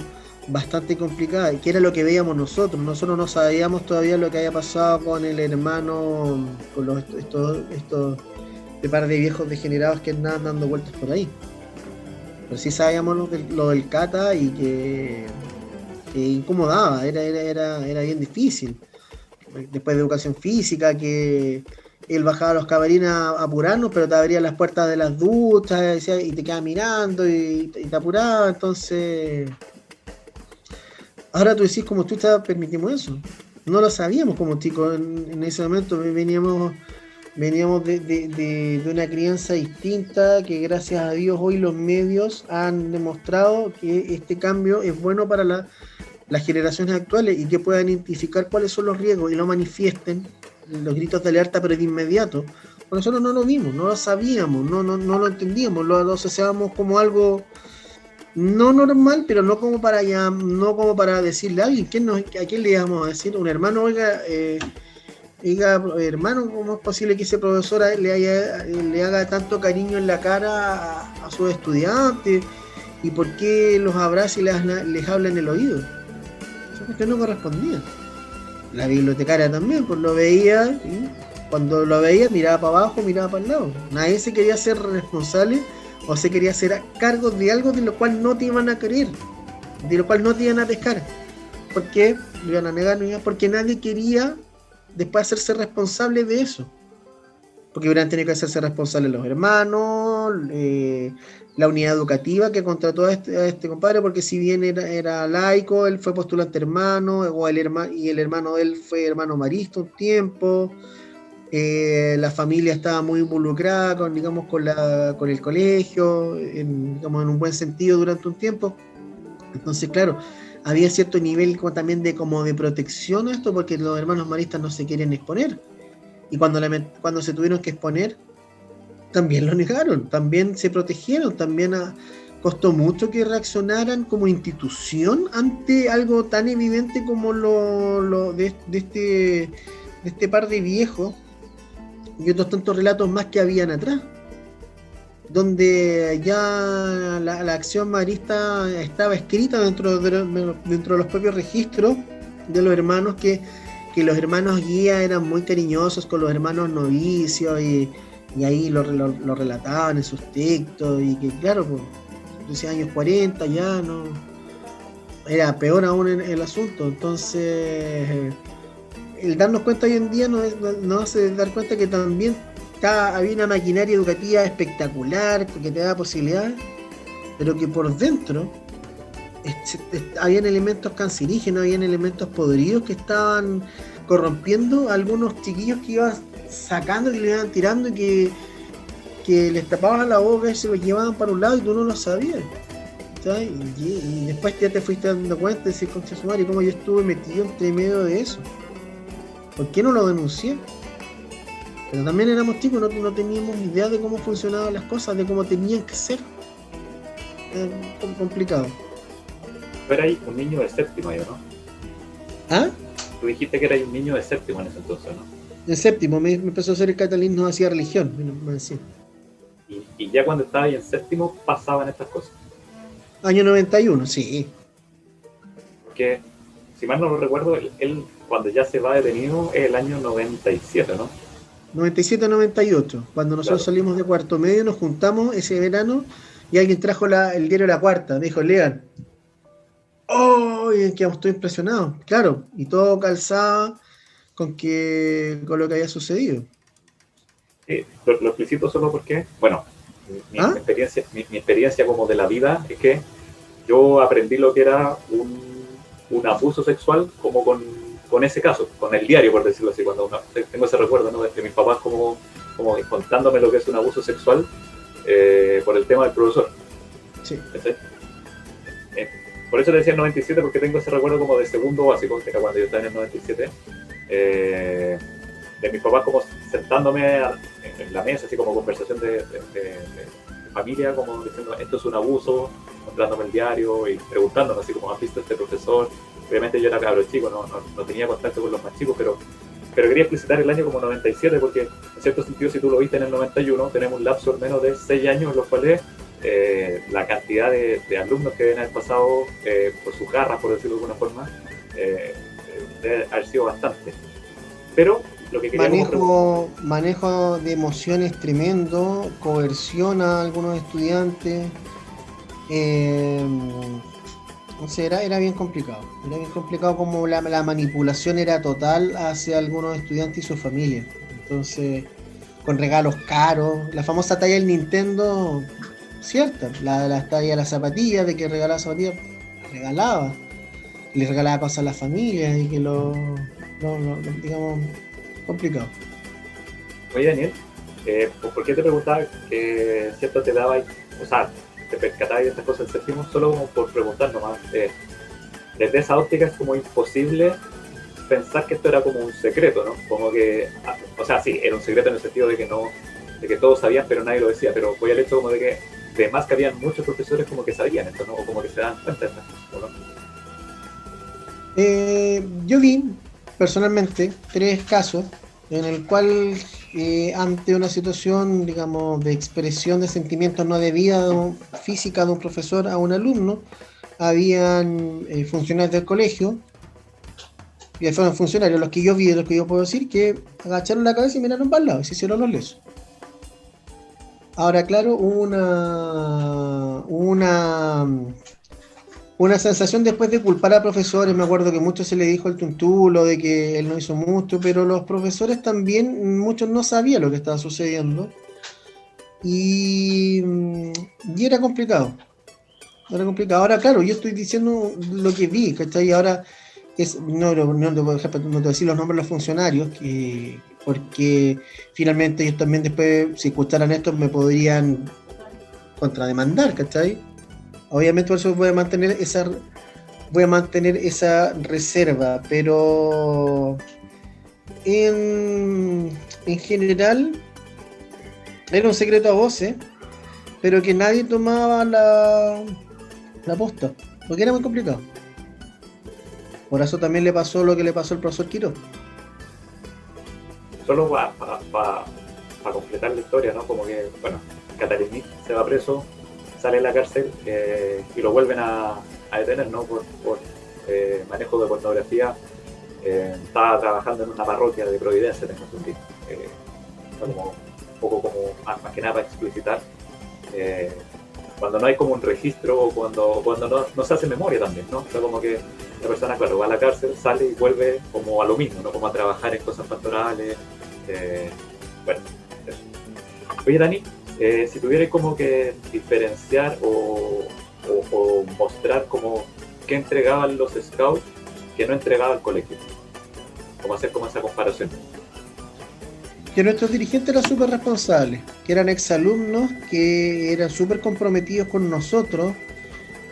bastante complicada, y que era lo que veíamos nosotros no sabíamos todavía lo que había pasado con el hermano, con estos de par de viejos degenerados que andaban dando vueltas por ahí, pero sí sabíamos lo del Cata y que incomodaba, era bien difícil. Después de educación física, que él bajaba a los camarines a apurarnos, pero te abría las puertas de las duchas y te quedaba mirando y te apuraba. Entonces, ahora tú decís, como tú permitimos eso. No lo sabíamos como chicos en ese momento. Veníamos de una crianza distinta, que gracias a Dios hoy los medios han demostrado que este cambio es bueno para las generaciones actuales y que puedan identificar cuáles son los riesgos y lo manifiesten, los gritos de alerta, pero de inmediato. Nosotros no lo vimos, no lo sabíamos, no lo entendíamos, lo asociábamos como algo no normal, pero no como para decirle a alguien. ¿A quién le íbamos a decir? Un hermano, oiga, hermano, ¿cómo es posible que ese profesor le haga tanto cariño en la cara a sus estudiantes? ¿Y por qué los abraza y les habla en el oído? Eso que no correspondía. La bibliotecaria también, pues lo veía, y cuando lo veía miraba para abajo, miraba para el lado. Nadie se quería ser responsable o se quería hacer cargo de algo de lo cual no te iban a querer, de lo cual no te iban a pescar. ¿por qué? Lo iban a negar, porque nadie quería después hacerse responsable de eso. Porque hubieran tenido que hacerse responsables los hermanos, la unidad educativa que contrató a este compadre, porque si bien era laico, él fue postulante hermano, y el hermano de él fue hermano marista un tiempo. La familia estaba muy involucrada con el colegio, digamos, en un buen sentido durante un tiempo. Entonces, claro, había cierto nivel también de protección a esto, porque los hermanos maristas no se quieren exponer. Y cuando se tuvieron que exponer, también lo negaron, también se protegieron, también costó mucho que reaccionaran como institución ante algo tan evidente como de este par de viejos y otros tantos relatos más que habían atrás, donde ya la acción marista estaba escrita dentro de los propios registros de los hermanos, que los hermanos guía eran muy cariñosos con los hermanos novicios y ahí lo relataban en sus textos, y que claro, pues, 13 años 40 ya no era peor aún en el asunto. Entonces el darnos cuenta hoy en día nos hace dar cuenta que también había una maquinaria educativa espectacular que te da posibilidades, pero que por dentro habían elementos cancerígenos, habían elementos podridos que estaban corrompiendo a algunos chiquillos que iban sacando, que le iban tirando, y que les tapaban la boca y se los llevaban para un lado y tú no lo sabías, ¿sabes? Y después ya te fuiste dando cuenta y decís, concha su madre, cómo yo estuve metido entre medio de eso. ¿Por qué no lo denuncié? Pero también éramos chicos, no teníamos idea de cómo funcionaban las cosas, de cómo tenían que ser. Complicado. Pero eras un niño de séptimo, ¿no? ¿Ah? Tú dijiste que eras un niño de séptimo en ese entonces, ¿no? En séptimo, me empezó a hacer el catalismo hacia religión, me decía. Y ya cuando estaba ahí en séptimo pasaban estas cosas. Año 91, sí. Porque, si mal no lo recuerdo, él cuando ya se va detenido es el año 97, ¿no? 97-98, cuando nosotros salimos de cuarto medio, nos juntamos ese verano y alguien trajo el diario La Cuarta, me dijo, lean. ¡Oh! Y estoy impresionado, claro, y todo calzaba con lo que había sucedido. Lo explicito solo porque, bueno, mi experiencia como de la vida es que yo aprendí lo que era un abuso sexual como con ese caso, con el diario, por decirlo así, cuando tengo ese recuerdo, ¿no?, de mis papás como contándome lo que es un abuso sexual por el tema del profesor. Sí. Por eso te decía el 97, porque tengo ese recuerdo como de segundo básico, que era cuando yo estaba en el 97, de mis papás como sentándome en la mesa, así como conversación de familia, como diciendo, esto es un abuso, mostrándome el diario y preguntándome así como, ¿has visto este profesor? Obviamente yo era cabro chico, no tenía contacto con los más chicos, pero quería explicitar el año como 97, porque en cierto sentido, si tú lo viste en el 91, tenemos un lapso al menos de 6 años en los cuales la cantidad de alumnos que deben haber pasado por sus garras, por decirlo de alguna forma, debe haber sido bastante. Pero lo que queríamos manejo de emociones tremendo, coerción a algunos estudiantes, no sé, era bien complicado. Era bien complicado, como la manipulación era total hacia algunos estudiantes y su familia. Entonces, con regalos caros, la famosa talla del Nintendo, cierta, la talla de las zapatillas, de que regalaba zapatillas, le regalaba cosas a las familias, y que digamos, complicado. Oye, Daniel, ¿por qué te preguntaba que cierto te daba, o sea, te percatabas de estas cosas en séptimo? Solo como por preguntar nomás. Desde esa óptica es como imposible pensar que esto era como un secreto, ¿no? Como que, o sea, sí, era un secreto en el sentido de que todos sabían, pero nadie lo decía. Pero voy al hecho como de que, además, que habían muchos profesores como que sabían esto, ¿no? O como que se daban cuenta de estas cosas, ¿no? Yo vi personalmente 3 casos en el cual ante una situación, digamos, de expresión de sentimientos no debida física de un profesor a un alumno, habían funcionarios del colegio, y fueron funcionarios, los que yo vi, los que yo puedo decir, que agacharon la cabeza y miraron para el lado y se hicieron los lesos. Ahora, claro, hubo una sensación después de culpar a profesores. Me acuerdo que mucho se le dijo al Tuntulo de que él no hizo mucho, pero los profesores también, muchos no sabían lo que estaba sucediendo. Y era complicado. Era complicado. Ahora, claro, yo estoy diciendo lo que vi, ¿cachai? Ahora, por ejemplo, no te voy a decir los nombres de los funcionarios, porque finalmente ellos también después, si escucharan esto, me podrían contrademandar, ¿cachai? Obviamente por eso voy a mantener esa reserva, pero en general era un secreto a voces, pero que nadie tomaba la posta, porque era muy complicado. Por eso también le pasó lo que le pasó al profesor Quirós. Solo para completar la historia, ¿no? Como que, bueno, Catalinich se va preso, sale de la cárcel y lo vuelven a detener, ¿no? Por manejo de pornografía. Estaba trabajando en una parroquia de Providencia, tengo entendido. Como un poco como más que nada para explicitar. Cuando no hay como un registro o cuando no se hace memoria también, ¿no? O sea, como que la persona, claro, va a la cárcel, sale y vuelve como a lo mismo, ¿no? Como a trabajar en cosas pastorales. Bueno, eso. Oye, Dani, si tuvierais como que diferenciar o mostrar como qué entregaban los scouts que no entregaba el colegio, como hacer como esa comparación. Que nuestros dirigentes eran súper responsables, que eran exalumnos, que eran súper comprometidos con nosotros,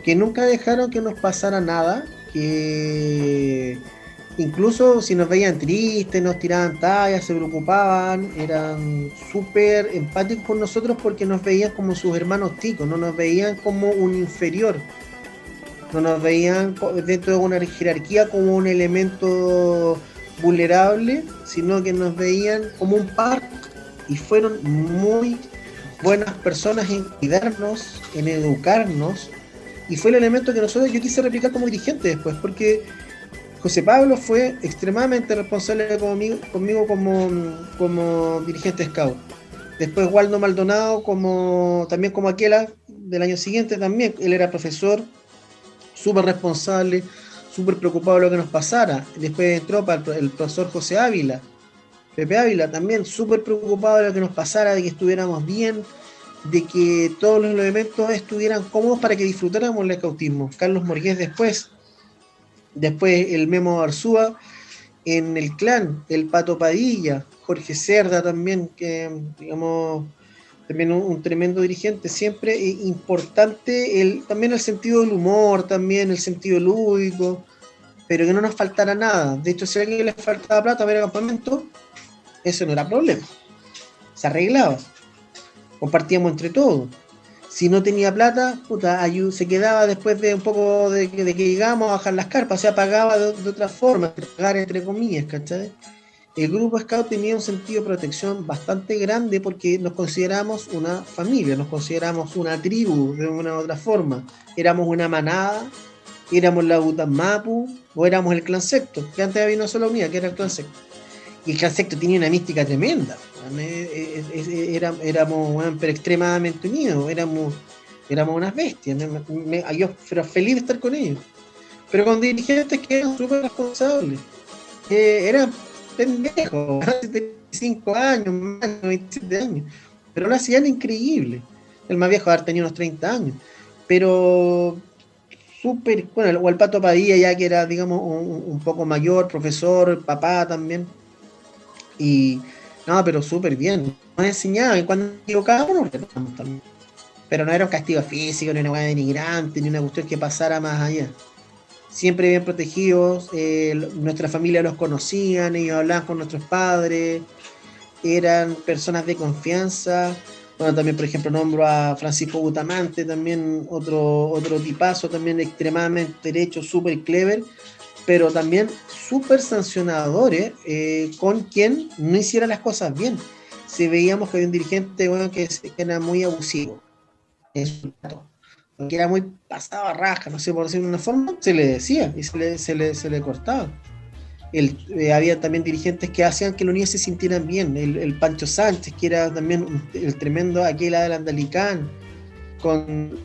que nunca dejaron que nos pasara nada, que incluso si nos veían tristes, nos tiraban tallas, se preocupaban, eran súper empáticos con nosotros porque nos veían como sus hermanos chicos, no nos veían como un inferior, no nos veían dentro de una jerarquía como un elemento vulnerable, sino que nos veían como un par, y fueron muy buenas personas en cuidarnos, en educarnos, y fue el elemento que yo quise replicar como dirigente después, porque José Pablo fue extremadamente responsable conmigo como dirigente scout. Después Waldo Maldonado también como Aquela del año siguiente también, él era profesor, súper responsable, súper preocupado de lo que nos pasara. Después entró el profesor José Ávila, Pepe Ávila, también súper preocupado de lo que nos pasara, de que estuviéramos bien, de que todos los elementos estuvieran cómodos para que disfrutáramos el scoutismo. Carlos Morgués después el Memo Arzúa en el clan, el Pato Padilla, Jorge Cerda también, que digamos también un tremendo dirigente, siempre importante también el sentido del humor, también el sentido lúdico, pero que no nos faltara nada. De hecho, si a alguien le faltaba plata para ir al campamento, eso no era problema, se arreglaba, compartíamos entre todos. Si no tenía plata, se quedaba después de un poco de que llegamos a bajar las carpas, o sea, pagaba de otra forma, pagar entre comillas, ¿cachai? El grupo Scout tenía un sentido de protección bastante grande porque nos consideramos una familia, nos consideramos una tribu de una u otra forma. Éramos una manada, éramos la Utanmapu o éramos el clan secto, que antes había una sola unidad, que era el clan secto. Y el clan secto tenía una mística tremenda. Éramos pero extremadamente unidos, éramos unas bestias. Yo era feliz de estar con ellos. Pero con dirigentes que eran súper responsables, que eran pendejos, 75 años, más de 27 años, pero lo hacían increíble. El más viejo haber tenido unos 30 años, pero súper, bueno, o el Pato Padilla ya que era, digamos, un poco mayor, profesor, papá también, y no, pero súper bien, nos enseñaban, y cuando equivocábamos nos retamos también, pero no era un castigo físico, ni una hueá denigrante, ni una cuestión que pasara más allá. Siempre bien protegidos, nuestra familia los conocían, ellos hablaban con nuestros padres, eran personas de confianza. Bueno, también por ejemplo nombro a Francisco Bustamante, también otro tipazo, también extremadamente derecho, súper clever, pero también súper sancionadores, con quien no hiciera las cosas bien. Si veíamos que había un dirigente que era muy abusivo, que era muy pasado a raja, no sé, por decirlo de una forma, se le decía y se le cortaba. Había también dirigentes que hacían que los niños se sintieran bien. El Pancho Sánchez, que era también el tremendo Aquela del Andalicán, con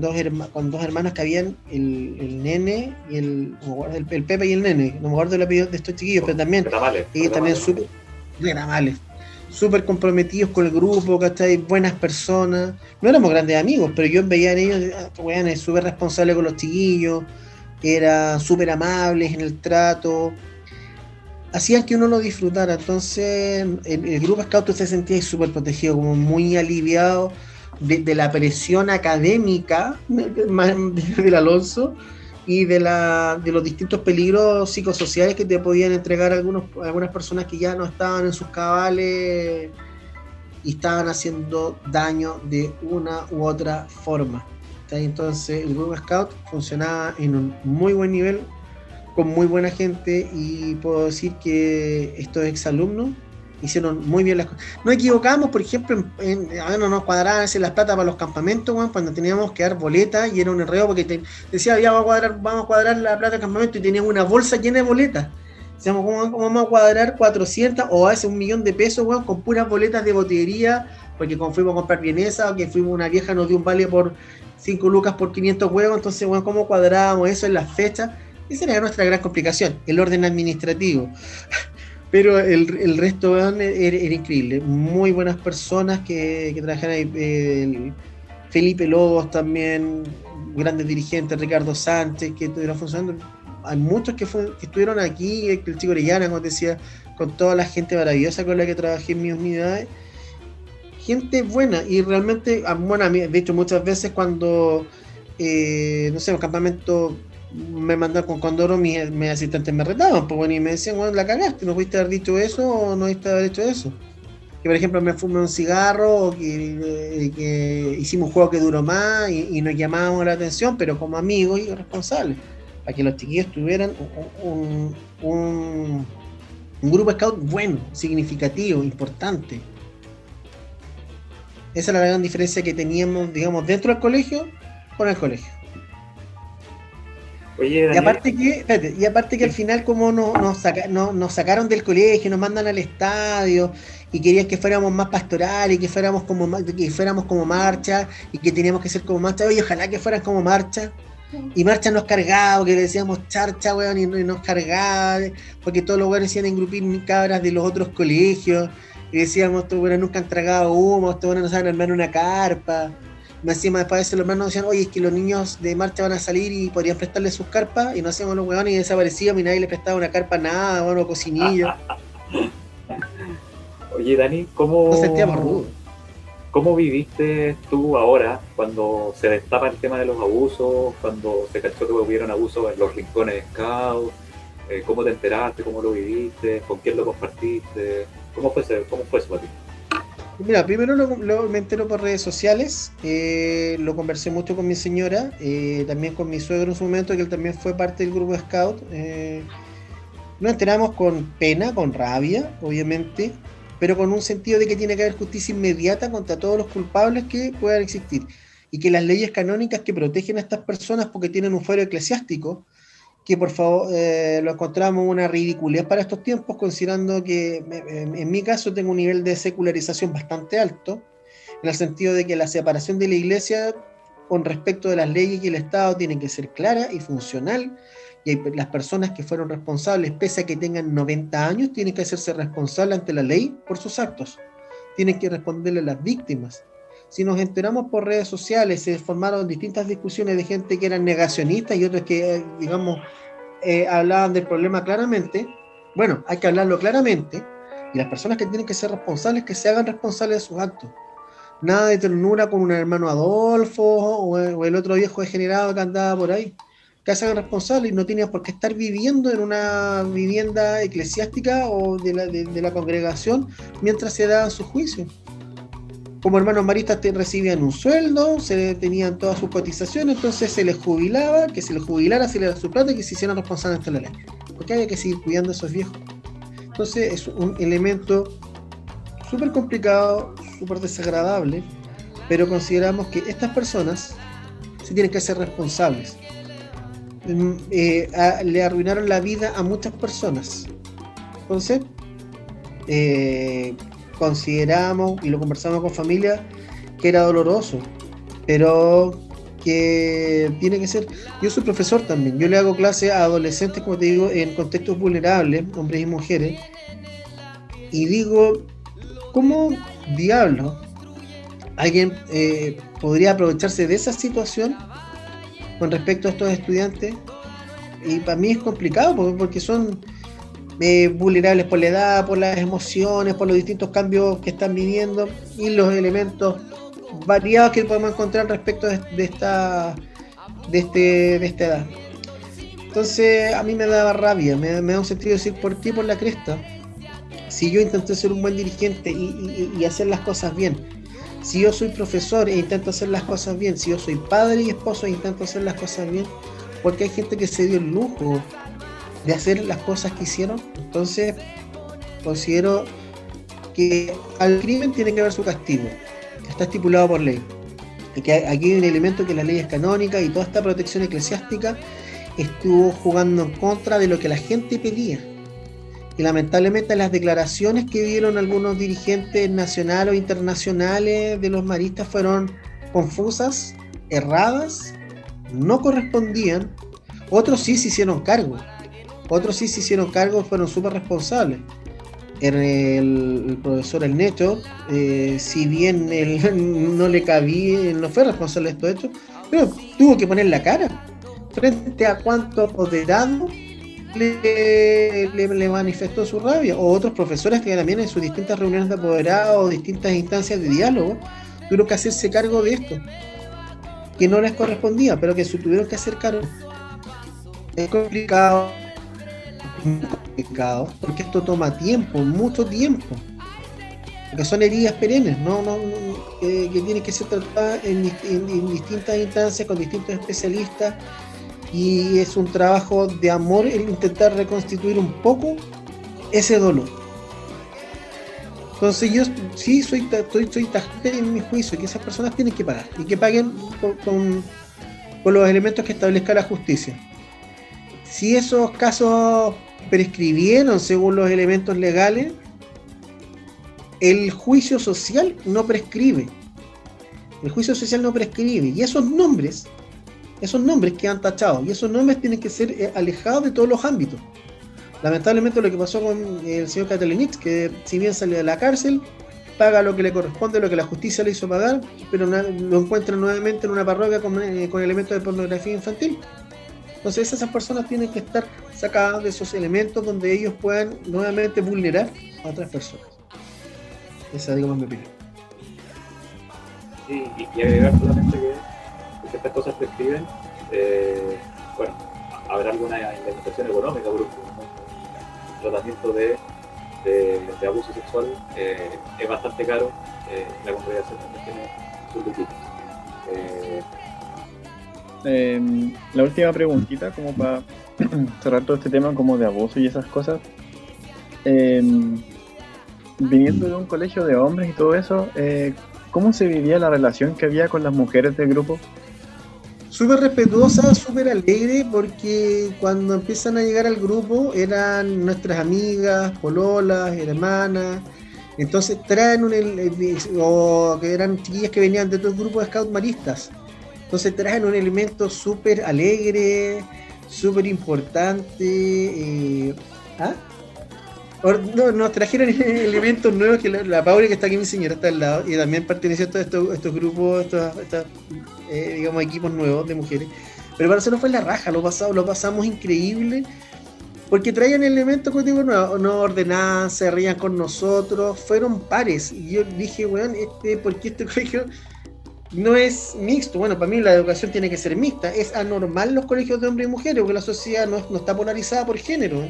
dos hermanos que habían, el nene y el Pepe y el nene, no me acuerdo el apellido de estos chiquillos, pero también también súper comprometidos con el grupo, ¿cachai? Buenas personas, no éramos grandes amigos, pero yo veía en ellos, weón, súper responsables con los chiquillos, eran súper amables en el trato, hacían que uno lo disfrutara. Entonces el grupo Scout se sentía súper protegido, como muy aliviado de la presión académica del Alonso y de los distintos peligros psicosociales que te podían entregar algunas personas que ya no estaban en sus cabales y estaban haciendo daño de una u otra forma. Entonces el grupo Scout funcionaba en un muy buen nivel, con muy buena gente, y puedo decir que estos exalumnos hicieron muy bien las cosas. Nos equivocamos, por ejemplo, no nos cuadraban las plata para los campamentos, bueno, cuando teníamos que dar boletas, y era un enredo porque decía, ya vamos a cuadrar la plata del campamento, y teníamos una bolsa llena de boletas. Decíamos, ¿cómo vamos a cuadrar 400 o a veces 1.000.000 de pesos, bueno, con puras boletas de botillería? Porque como fuimos a comprar vienesa, o que fuimos, una vieja nos dio un vale por 5 lucas por 500 huevos, entonces, bueno, ¿cómo cuadrábamos eso en las fechas? Esa era nuestra gran complicación, el orden administrativo. Pero el resto, era increíble. Muy buenas personas que trabajan ahí. Felipe Lobos también, grandes dirigentes, Ricardo Sánchez, que estuvieron funcionando. Hay muchos que estuvieron aquí, el chico Orellana, como te decía, con toda la gente maravillosa con la que trabajé en mis unidades. Gente buena, y realmente, bueno, de hecho, muchas veces cuando, no sé, un campamento me mandaban con Condoro, mis asistentes me retaban, pues bueno, y me decían, bueno, la cagaste, no pudiste haber dicho eso o no pudiste haber hecho eso. Que por ejemplo me fumé un cigarro, o que hicimos un juego que duró más y nos llamábamos la atención, pero como amigos y responsables, para que los chiquillos tuvieran un grupo scout bueno, significativo, importante. Esa es la gran diferencia que teníamos, digamos, dentro del colegio con el colegio. Oye, Daniel, y aparte que al final, como nos sacaron del colegio, nos mandan al estadio y querían que fuéramos más pastorales, que fuéramos como marcha, y que teníamos que ser como marcha. Oye, ojalá que fueran como marcha. Y marcha nos cargaba, que le decíamos charcha, weón, y nos cargaba, porque todos los weones decían engrupir cabras de los otros colegios, y decíamos, estos weones nunca han tragado humo, estos weones no saben armar una carpa. Encima después de eso los hermanos decían, oye, es que los niños de marcha van a salir y podrían prestarles sus carpas, y no hacíamos los huevones y desaparecíamos y nadie le prestaba una carpa, nada, bueno, cocinillo. Oye, Dani, Nos sentíamos rudos. ¿Cómo viviste tú ahora cuando se destapa el tema de los abusos, cuando se cachó que hubieron abusos en los rincones de Scout? ¿Cómo te enteraste? ¿Cómo lo viviste? ¿Con quién lo compartiste? ¿Cómo fue eso para ti? Mira, primero me entero por redes sociales, lo conversé mucho con mi señora, también con mi suegro en su momento, que él también fue parte del grupo Scout. Nos enteramos con pena, con rabia, obviamente, pero con un sentido de que tiene que haber justicia inmediata contra todos los culpables que puedan existir, y que las leyes canónicas que protegen a estas personas porque tienen un fuero eclesiástico, que por favor lo encontramos una ridiculez para estos tiempos, considerando que en mi caso tengo un nivel de secularización bastante alto, en el sentido de que la separación de la iglesia con respecto de las leyes y el Estado tiene que ser clara y funcional, y las personas que fueron responsables, pese a que tengan 90 años, tienen que hacerse responsables ante la ley por sus actos, tienen que responderle a las víctimas. Si nos enteramos por redes sociales, se formaron distintas discusiones de gente que eran negacionistas y otros que, digamos, hablaban del problema claramente. Bueno, hay que hablarlo claramente, y las personas que tienen que ser responsables, que se hagan responsables de sus actos. Nada de ternura con un hermano Adolfo o el otro viejo degenerado que andaba por ahí. Que se hagan responsables, y no tienen por qué estar viviendo en una vivienda eclesiástica o de la congregación mientras se daban sus juicios. Como hermanos maristas recibían un sueldo, se tenían todas sus cotizaciones, entonces se les jubilaba, que se les jubilara, se les daba su plata y que se hicieran responsables ante la ley. Porque había que seguir cuidando a esos viejos. Entonces es un elemento súper complicado, súper desagradable, pero consideramos que estas personas se tienen que hacer responsables. Le arruinaron la vida a muchas personas. Entonces, consideramos y lo conversamos con familia que era doloroso, pero que tiene que ser. Yo soy profesor también, yo le hago clases a adolescentes, como te digo, en contextos vulnerables, hombres y mujeres, y digo, ¿cómo diablos alguien podría aprovecharse de esa situación con respecto a estos estudiantes? Y para mí es complicado porque son vulnerables por la edad, por las emociones, por los distintos cambios que están viviendo y los elementos variados que podemos encontrar respecto de esta edad. Entonces a mí me daba rabia, me da un sentido de decir, ¿por qué por la cresta? Si yo intenté ser un buen dirigente y hacer las cosas bien, si yo soy profesor e intento hacer las cosas bien, si yo soy padre y esposo e intento hacer las cosas bien, porque hay gente que se dio el lujo de hacer las cosas que hicieron. Entonces considero que al crimen tiene que haber su castigo, está estipulado por ley, y que aquí hay un elemento que la ley es canónica y toda esta protección eclesiástica estuvo jugando en contra de lo que la gente pedía, y lamentablemente las declaraciones que dieron algunos dirigentes nacionales o internacionales de los maristas fueron confusas, erradas, no correspondían. Otros sí se hicieron cargo, fueron súper responsables. El profesor El Neto, si bien él no le cabía, él no fue responsable de estos hechos, pero tuvo que poner la cara frente a cuánto apoderado le manifestó su rabia, o otros profesores que también en sus distintas reuniones de apoderados o distintas instancias de diálogo tuvieron que hacerse cargo de esto, que no les correspondía, pero que se tuvieron que hacer cargo. Es complicado, porque esto toma tiempo, mucho tiempo, porque son heridas perennes, que tienen que ser tratadas en distintas instancias, con distintos especialistas, y es un trabajo de amor el intentar reconstituir un poco ese dolor. Entonces yo sí estoy tajante en mi juicio que esas personas tienen que pagar, y que paguen con los elementos que establezca la justicia. Si esos casos prescribieron según los elementos legales, el juicio social no prescribe. Y esos nombres quedan tachados, y esos nombres tienen que ser alejados de todos los ámbitos. Lamentablemente lo que pasó con el señor Catalinich, que si bien salió de la cárcel, paga lo que le corresponde, lo que la justicia le hizo pagar, pero lo encuentran nuevamente en una parroquia con elementos de pornografía infantil. Entonces esas personas tienen que estar sacadas de esos elementos donde ellos puedan nuevamente vulnerar a otras personas. Esa, digamos, mi opinión. Sí, y agregar solamente que estas cosas prescriben, bueno, habrá alguna indemnización económica por un tratamiento de abuso sexual, es bastante caro, la congregación también tiene sus luquitas. La última preguntita, como para cerrar todo este tema como de abuso y esas cosas. Viniendo de un colegio de hombres y todo eso, ¿cómo se vivía la relación que había con las mujeres del grupo? Súper respetuosa, súper alegre, porque cuando empiezan a llegar al grupo eran nuestras amigas, pololas, hermanas. Entonces traen o que eran chiquillas que venían de otros grupos de scout maristas. Entonces traen un elemento súper alegre, súper importante. Nos trajeron elementos nuevos, que la Paula, que está aquí, mi señora, está al lado, y también perteneció a todos estos grupos, digamos, equipos nuevos de mujeres. Pero para nosotros fue la raja, lo pasamos increíble, porque traían elementos contigo nuevos, nos ordenaban, se reían con nosotros, fueron pares. Y yo dije, weón, ¿por qué este colegio no es mixto? Bueno, para mí la educación tiene que ser mixta. Es anormal los colegios de hombres y mujeres, porque la sociedad no está polarizada por género.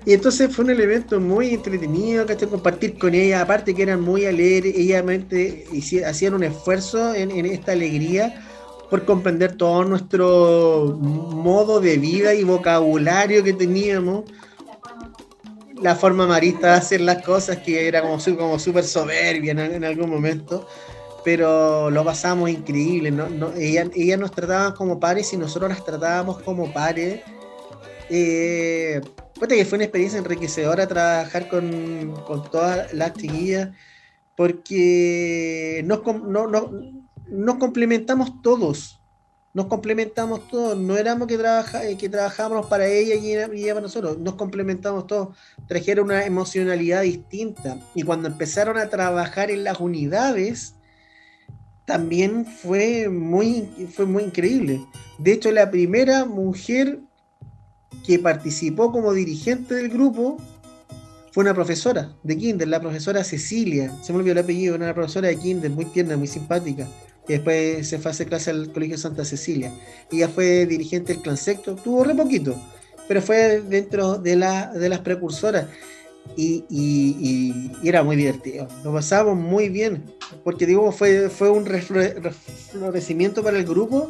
Y entonces fue un elemento muy entretenido, que compartir con ella, aparte que eran muy alegres, ellas hacían un esfuerzo en esta alegría por comprender todo nuestro modo de vida y vocabulario que teníamos, la forma marista de hacer las cosas, que era como súper soberbia en algún momento, pero lo pasamos increíble, ¿no? Ellas nos trataban como pares y nosotros las tratábamos como pares. Que fue una experiencia enriquecedora trabajar con todas las chiquillas, porque nos complementamos todos. Nos complementamos todos, no éramos que trabajábamos para ella y ella para nosotros, nos complementamos todos, trajeron una emocionalidad distinta, y cuando empezaron a trabajar en las unidades, también fue muy increíble. De hecho, la primera mujer que participó como dirigente del grupo fue una profesora de kinder, la profesora Cecilia, se me olvidó el apellido, una profesora de kinder muy tierna, muy simpática. Y después se fue a hacer clase al Colegio Santa Cecilia. Ella fue dirigente del Clan Secto, tuvo re poquito, pero fue dentro de las precursoras. Y era muy divertido, lo pasábamos muy bien, porque digo, fue un reflorecimiento para el grupo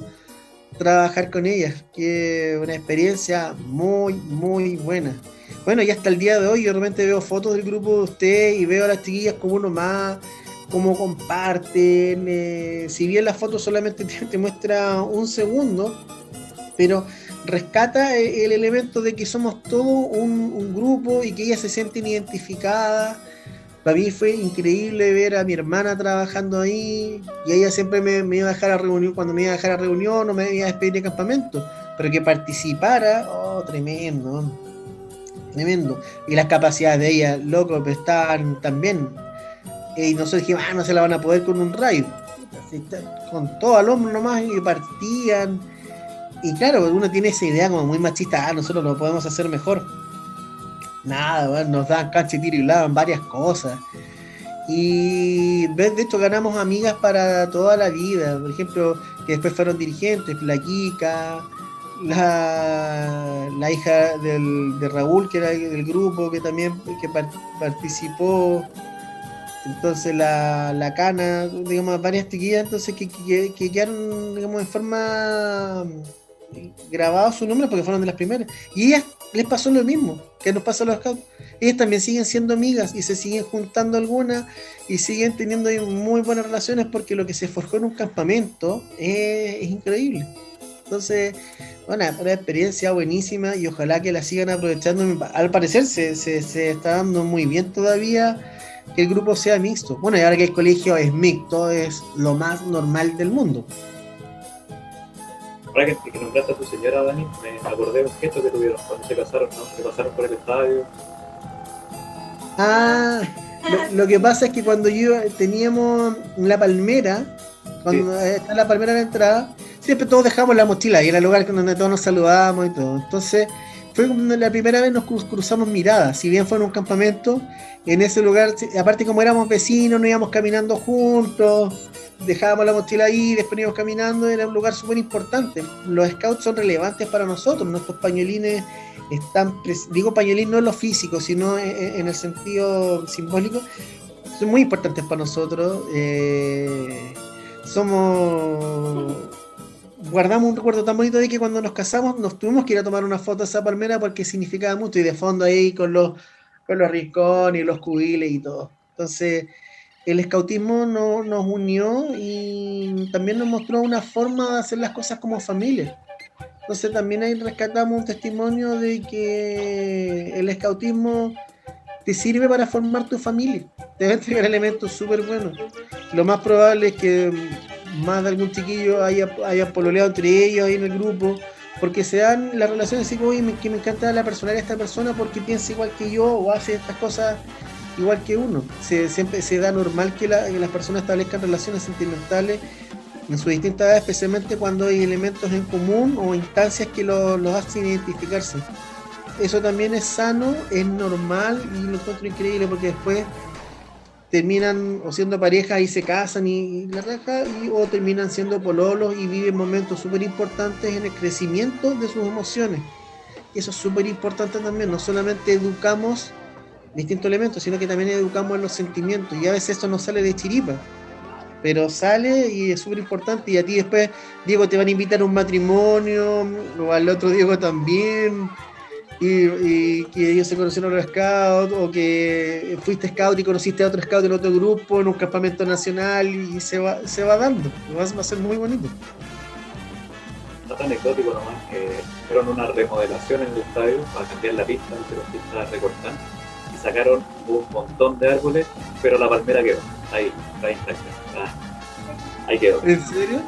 trabajar con ellas, que una experiencia muy, muy buena. Bueno, y hasta el día de hoy yo realmente veo fotos del grupo de usted y veo a las chiquillas como uno más, cómo comparten, si bien la foto solamente te muestra un segundo, pero rescata el elemento de que somos todos un grupo y que ellas se sienten identificadas. Para mí fue increíble ver a mi hermana trabajando ahí, y ella siempre me iba a dejar a reunión, cuando me iba a dejar a reunión o me iba a despedir de campamento, pero que participara, tremendo. Y las capacidades de ella, loco, pero estaban también. Y nosotros dijimos, no se la van a poder con un raid. Con todo al hombro nomás, y partían. Y claro, uno tiene esa idea como muy machista, nosotros lo podemos hacer mejor. Nada, bueno, nos daban cancha y tiro y hablaban varias cosas. Y de hecho ganamos amigas para toda la vida. Por ejemplo, que después fueron dirigentes, la Kika, la hija de Raúl, que era del grupo, que también participó. Entonces la Cana, digamos, varias chiquillas, entonces que quedaron, digamos, en forma grabados sus nombres porque fueron de las primeras. Y ellas les pasó lo mismo que nos pasa a los scouts. Ellas también siguen siendo amigas y se siguen juntando algunas y siguen teniendo muy buenas relaciones, porque lo que se forjó en un campamento es increíble. Entonces, bueno, una experiencia buenísima, y ojalá que la sigan aprovechando. Al parecer se está dando muy bien todavía que el grupo sea mixto. Bueno, y ahora que el colegio es mixto, es lo más normal del mundo. Ahora que nombraste a tu señora, Dani, me acordé de un gesto que tuvieron cuando se casaron, ¿no? Se pasaron por el estadio. Lo que pasa es que cuando teníamos la palmera, cuando está la palmera a la entrada, siempre todos dejamos la mochila y era el lugar donde todos nos saludábamos y todo. Entonces fue cuando la primera vez nos cruzamos miradas, si bien fue en un campamento, en ese lugar, aparte como éramos vecinos, nos íbamos caminando juntos, dejábamos la mochila ahí, después íbamos caminando, era un lugar súper importante. Los scouts son relevantes para nosotros, nuestros pañuelines están, digo pañuelín no en lo físico, sino en el sentido simbólico, son muy importantes para nosotros. Guardamos un recuerdo tan bonito de que cuando nos casamos nos tuvimos que ir a tomar una foto a esa palmera porque significaba mucho, y de fondo ahí con los rincones y los cubiles y todo. Entonces el escautismo nos unió y también nos mostró una forma de hacer las cosas como familia. Entonces también ahí rescatamos un testimonio de que el escautismo te sirve para formar tu familia, te va a entregar elementos súper buenos. Lo más probable es que más de algún chiquillo haya pololeado entre ellos ahí en el grupo, porque se dan las relaciones así como, que me encanta la personalidad de esta persona porque piensa igual que yo o hace estas cosas igual que uno. Siempre se da normal que las personas establezcan relaciones sentimentales en sus distintas edades, especialmente cuando hay elementos en común o instancias que los hacen identificarse. Eso también es sano, es normal, y lo encuentro increíble porque después terminan o siendo pareja y se casan y la raja, o terminan siendo pololos y viven momentos súper importantes en el crecimiento de sus emociones. Y eso es súper importante también, no solamente educamos distintos elementos, sino que también educamos en los sentimientos, y a veces esto no sale de chiripa, pero sale y es súper importante. Y a ti después, Diego, te van a invitar a un matrimonio, o al otro Diego también, y que ellos se conocieron en los scouts, o que fuiste scout y conociste a otro scout en otro grupo en un campamento nacional, y se va dando, va a ser muy bonito. Dato anecdótico nomás, que hicieron una remodelación en el estadio para cambiar la pista, hicieron pista recortada y sacaron un montón de árboles, pero la palmera quedó. ahí, está intacta. Ahí quedó. ¿En serio?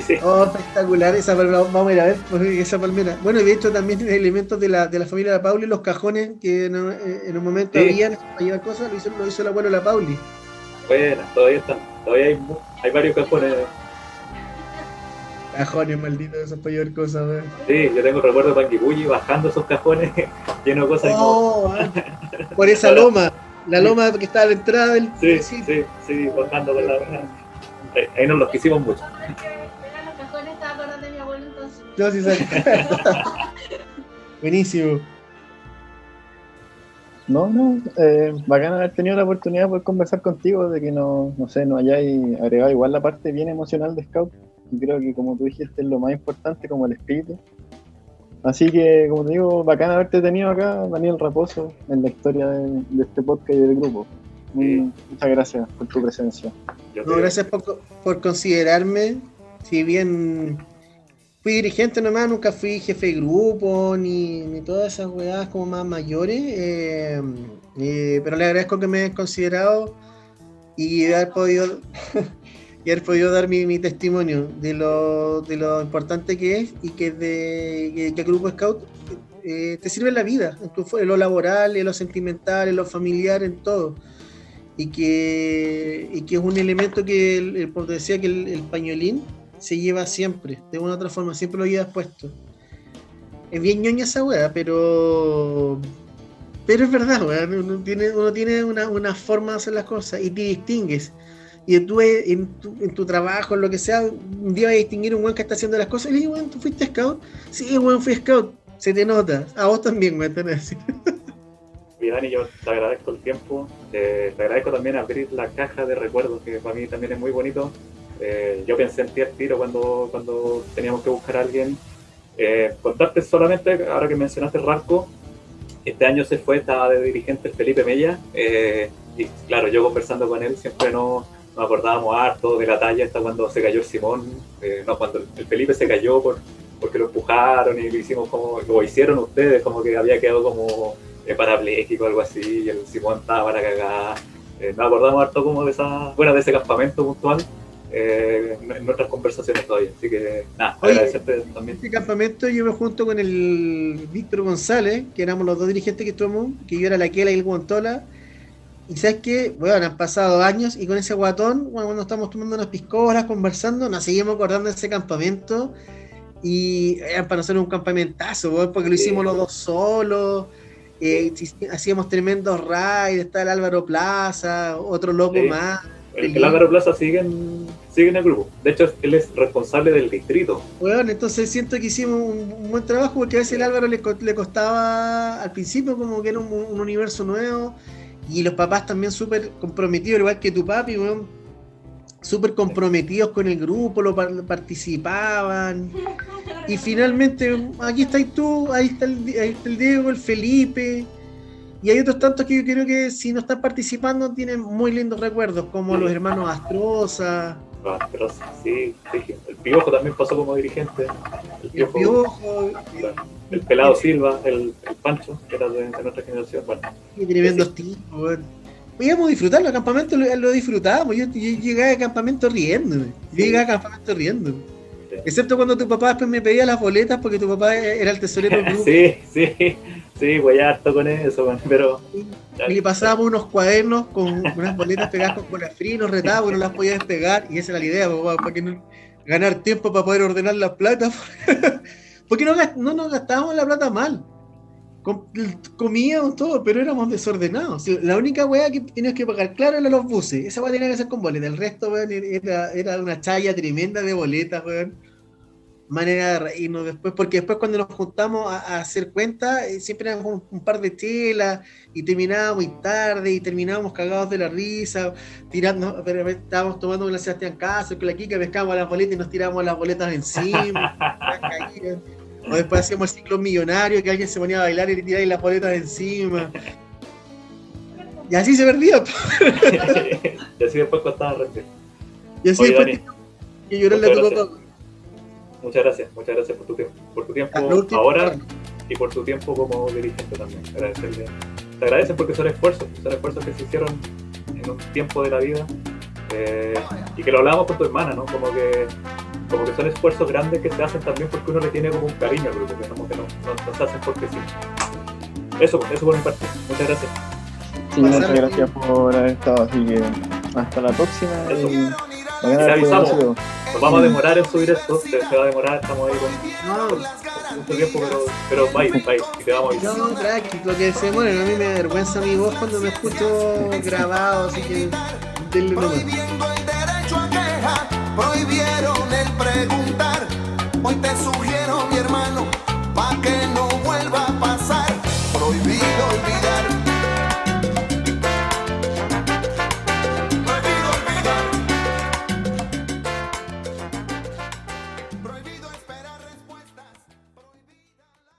Sí. Oh, espectacular esa palmera. Vamos a ir a ver esa palmera. Bueno, y de hecho también elementos de la familia de la Pauli, los cajones que en un momento Sí. habían para llevar cosas, lo hizo el abuelo de la Pauli. Bueno, todavía están. Todavía hay varios cajones. Cajones malditos esos para llevar cosas, weón. Sí, yo tengo recuerdo de Panguipulli bajando esos cajones llenos de cosas. Oh, man. Por esa loma, la loma que estaba a la entrada del. Sí, bajando con la. Ahí nos los quisimos mucho. Eran los cajones, estaba acordando de mi abuelo entonces. No, sí, sabe. Buenísimo. No, bacán haber tenido la oportunidad de poder conversar contigo, de que no sé, nos hayáis agregado igual la parte bien emocional de Scout. Y creo que, como tú dijiste, es lo más importante, como el espíritu. Así que, como te digo, bacán haberte tenido acá, Daniel Raposo, en la historia de este podcast y del grupo. Muchas gracias por tu presencia. No, gracias por considerarme. Si bien fui dirigente nomás, nunca fui jefe de grupo, ni todas esas weadas como más mayores. Pero le agradezco que me hayas considerado y haber podido dar mi testimonio de lo importante que es y que el Grupo Scout te sirve en la vida, en lo laboral, en lo sentimental, en lo familiar, en todo. Y que es un elemento que, como te decía, que el pañolín se lleva siempre, de una u otra forma, siempre lo llevas puesto. Es bien ñoña esa wea, pero es verdad, wea. Uno tiene una forma de hacer las cosas y te distingues. Y tú en tu trabajo, en lo que sea, un día vas a distinguir un weón que está haciendo las cosas y le digo, weón, ¿tú fuiste scout? Sí, weón, fui scout. Se te nota. A vos también, weón, te voy a decir. Y Dani, yo te agradezco el tiempo, te agradezco también abrir la caja de recuerdos, que para mí también es muy bonito. Yo pensé en ti al tiro cuando teníamos que buscar a alguien. Contarte solamente, ahora que mencionaste Ralco, este año estaba de dirigente el Felipe Mella, y claro, yo conversando con él siempre nos acordábamos harto de la talla hasta cuando se cayó el Simón, cuando el Felipe se cayó porque lo empujaron y lo hicimos como, lo hicieron ustedes, como que había quedado como parapléjico o algo así, y el Simón estaba para cagar. Nos acordamos harto como de ese campamento puntual en nuestras conversaciones todavía, así que nada, Oye, agradecerte también. Este campamento yo me junto con el Víctor González, que éramos los dos dirigentes que estuvimos, que yo era la Quela y el Guantola. Y sabes que, bueno, han pasado años y con ese guatón, bueno, cuando estamos tomando unas piscolas, conversando, nos seguimos acordando de ese campamento. Y para nosotros un campamentazo, bueno, porque lo hicimos los dos solos. Hacíamos tremendos raids, está el Álvaro Plaza, otro loco más. El Álvaro Plaza sigue en el grupo. De hecho, él es responsable del distrito. Bueno, entonces siento que hicimos un buen trabajo, porque a veces el Álvaro le costaba al principio como que era un universo nuevo, y los papás también súper comprometidos, igual que tu papi, bueno, súper comprometidos con el grupo, participaban. Y finalmente, aquí estás tú, ahí está el Diego, el Felipe. Y hay otros tantos que yo creo que si no están participando tienen muy lindos recuerdos, como los hermanos Astroza. Pero sí, el Piojo también pasó como dirigente. El Piojo, el Pelado Silva, el Pancho, que era de nuestra generación. Bueno, y tremendos tipos. Bueno. Podíamos disfrutar, los campamentos lo disfrutábamos. Yo llegaba a campamento riéndome. Excepto cuando tu papá después me pedía las boletas, porque tu papá era el tesorero del grupo. Sí, güey, harto con eso, man, pero... Y le pasábamos unos cuadernos con unas boletas pegadas con cola fría y nos retaba porque no las podía despegar, y esa era la idea, para que no, ganar tiempo para poder ordenar la plata, porque no nos gastábamos la plata mal, comíamos todo, pero éramos desordenados. La única weá que tenías que pagar, claro, eran los buses, esa weá tenía que ser con boletas, el resto, weón, era una chaya tremenda de boletas, weón. Manera de reírnos después, porque después cuando nos juntamos a hacer cuentas, siempre eran un par de chelas y terminábamos muy tarde y terminábamos cagados de la risa, pero estábamos tomando con la Sebastián Caso, con la Kika, pescábamos las boletas y nos tirábamos las boletas encima. O después hacíamos el ciclo millonario, que alguien se ponía a bailar y le tiraba las boletas encima. Y así se perdía. Y así después costaba rendir. Y así después que llorarle a tu papá. Muchas gracias por tu tiempo ahora y por tu tiempo como dirigente también. Agradecerle. Te agradecen porque son esfuerzos que se hicieron en un tiempo de la vida Y que lo hablábamos con tu hermana, ¿no? Como que son esfuerzos grandes que se hacen también porque uno le tiene como un cariño al grupo, que como que no se hacen porque sí. Eso por mi parte. Muchas gracias. Sí, muchas gracias por haber estado, así que hasta la próxima. Eso. Y Y mañana te avisamos. conocido. Nos vamos a demorar en subir esto, se va a demorar, estamos ahí con mucho tiempo, pero bye, y te vamos a avisar. No, tranqui, lo que se muere, a mí me da vergüenza mi voz cuando me escucho grabado, así que denle nomás. Prohibiendo el derecho a quejar, prohibieron el preguntar. Hoy te sugiero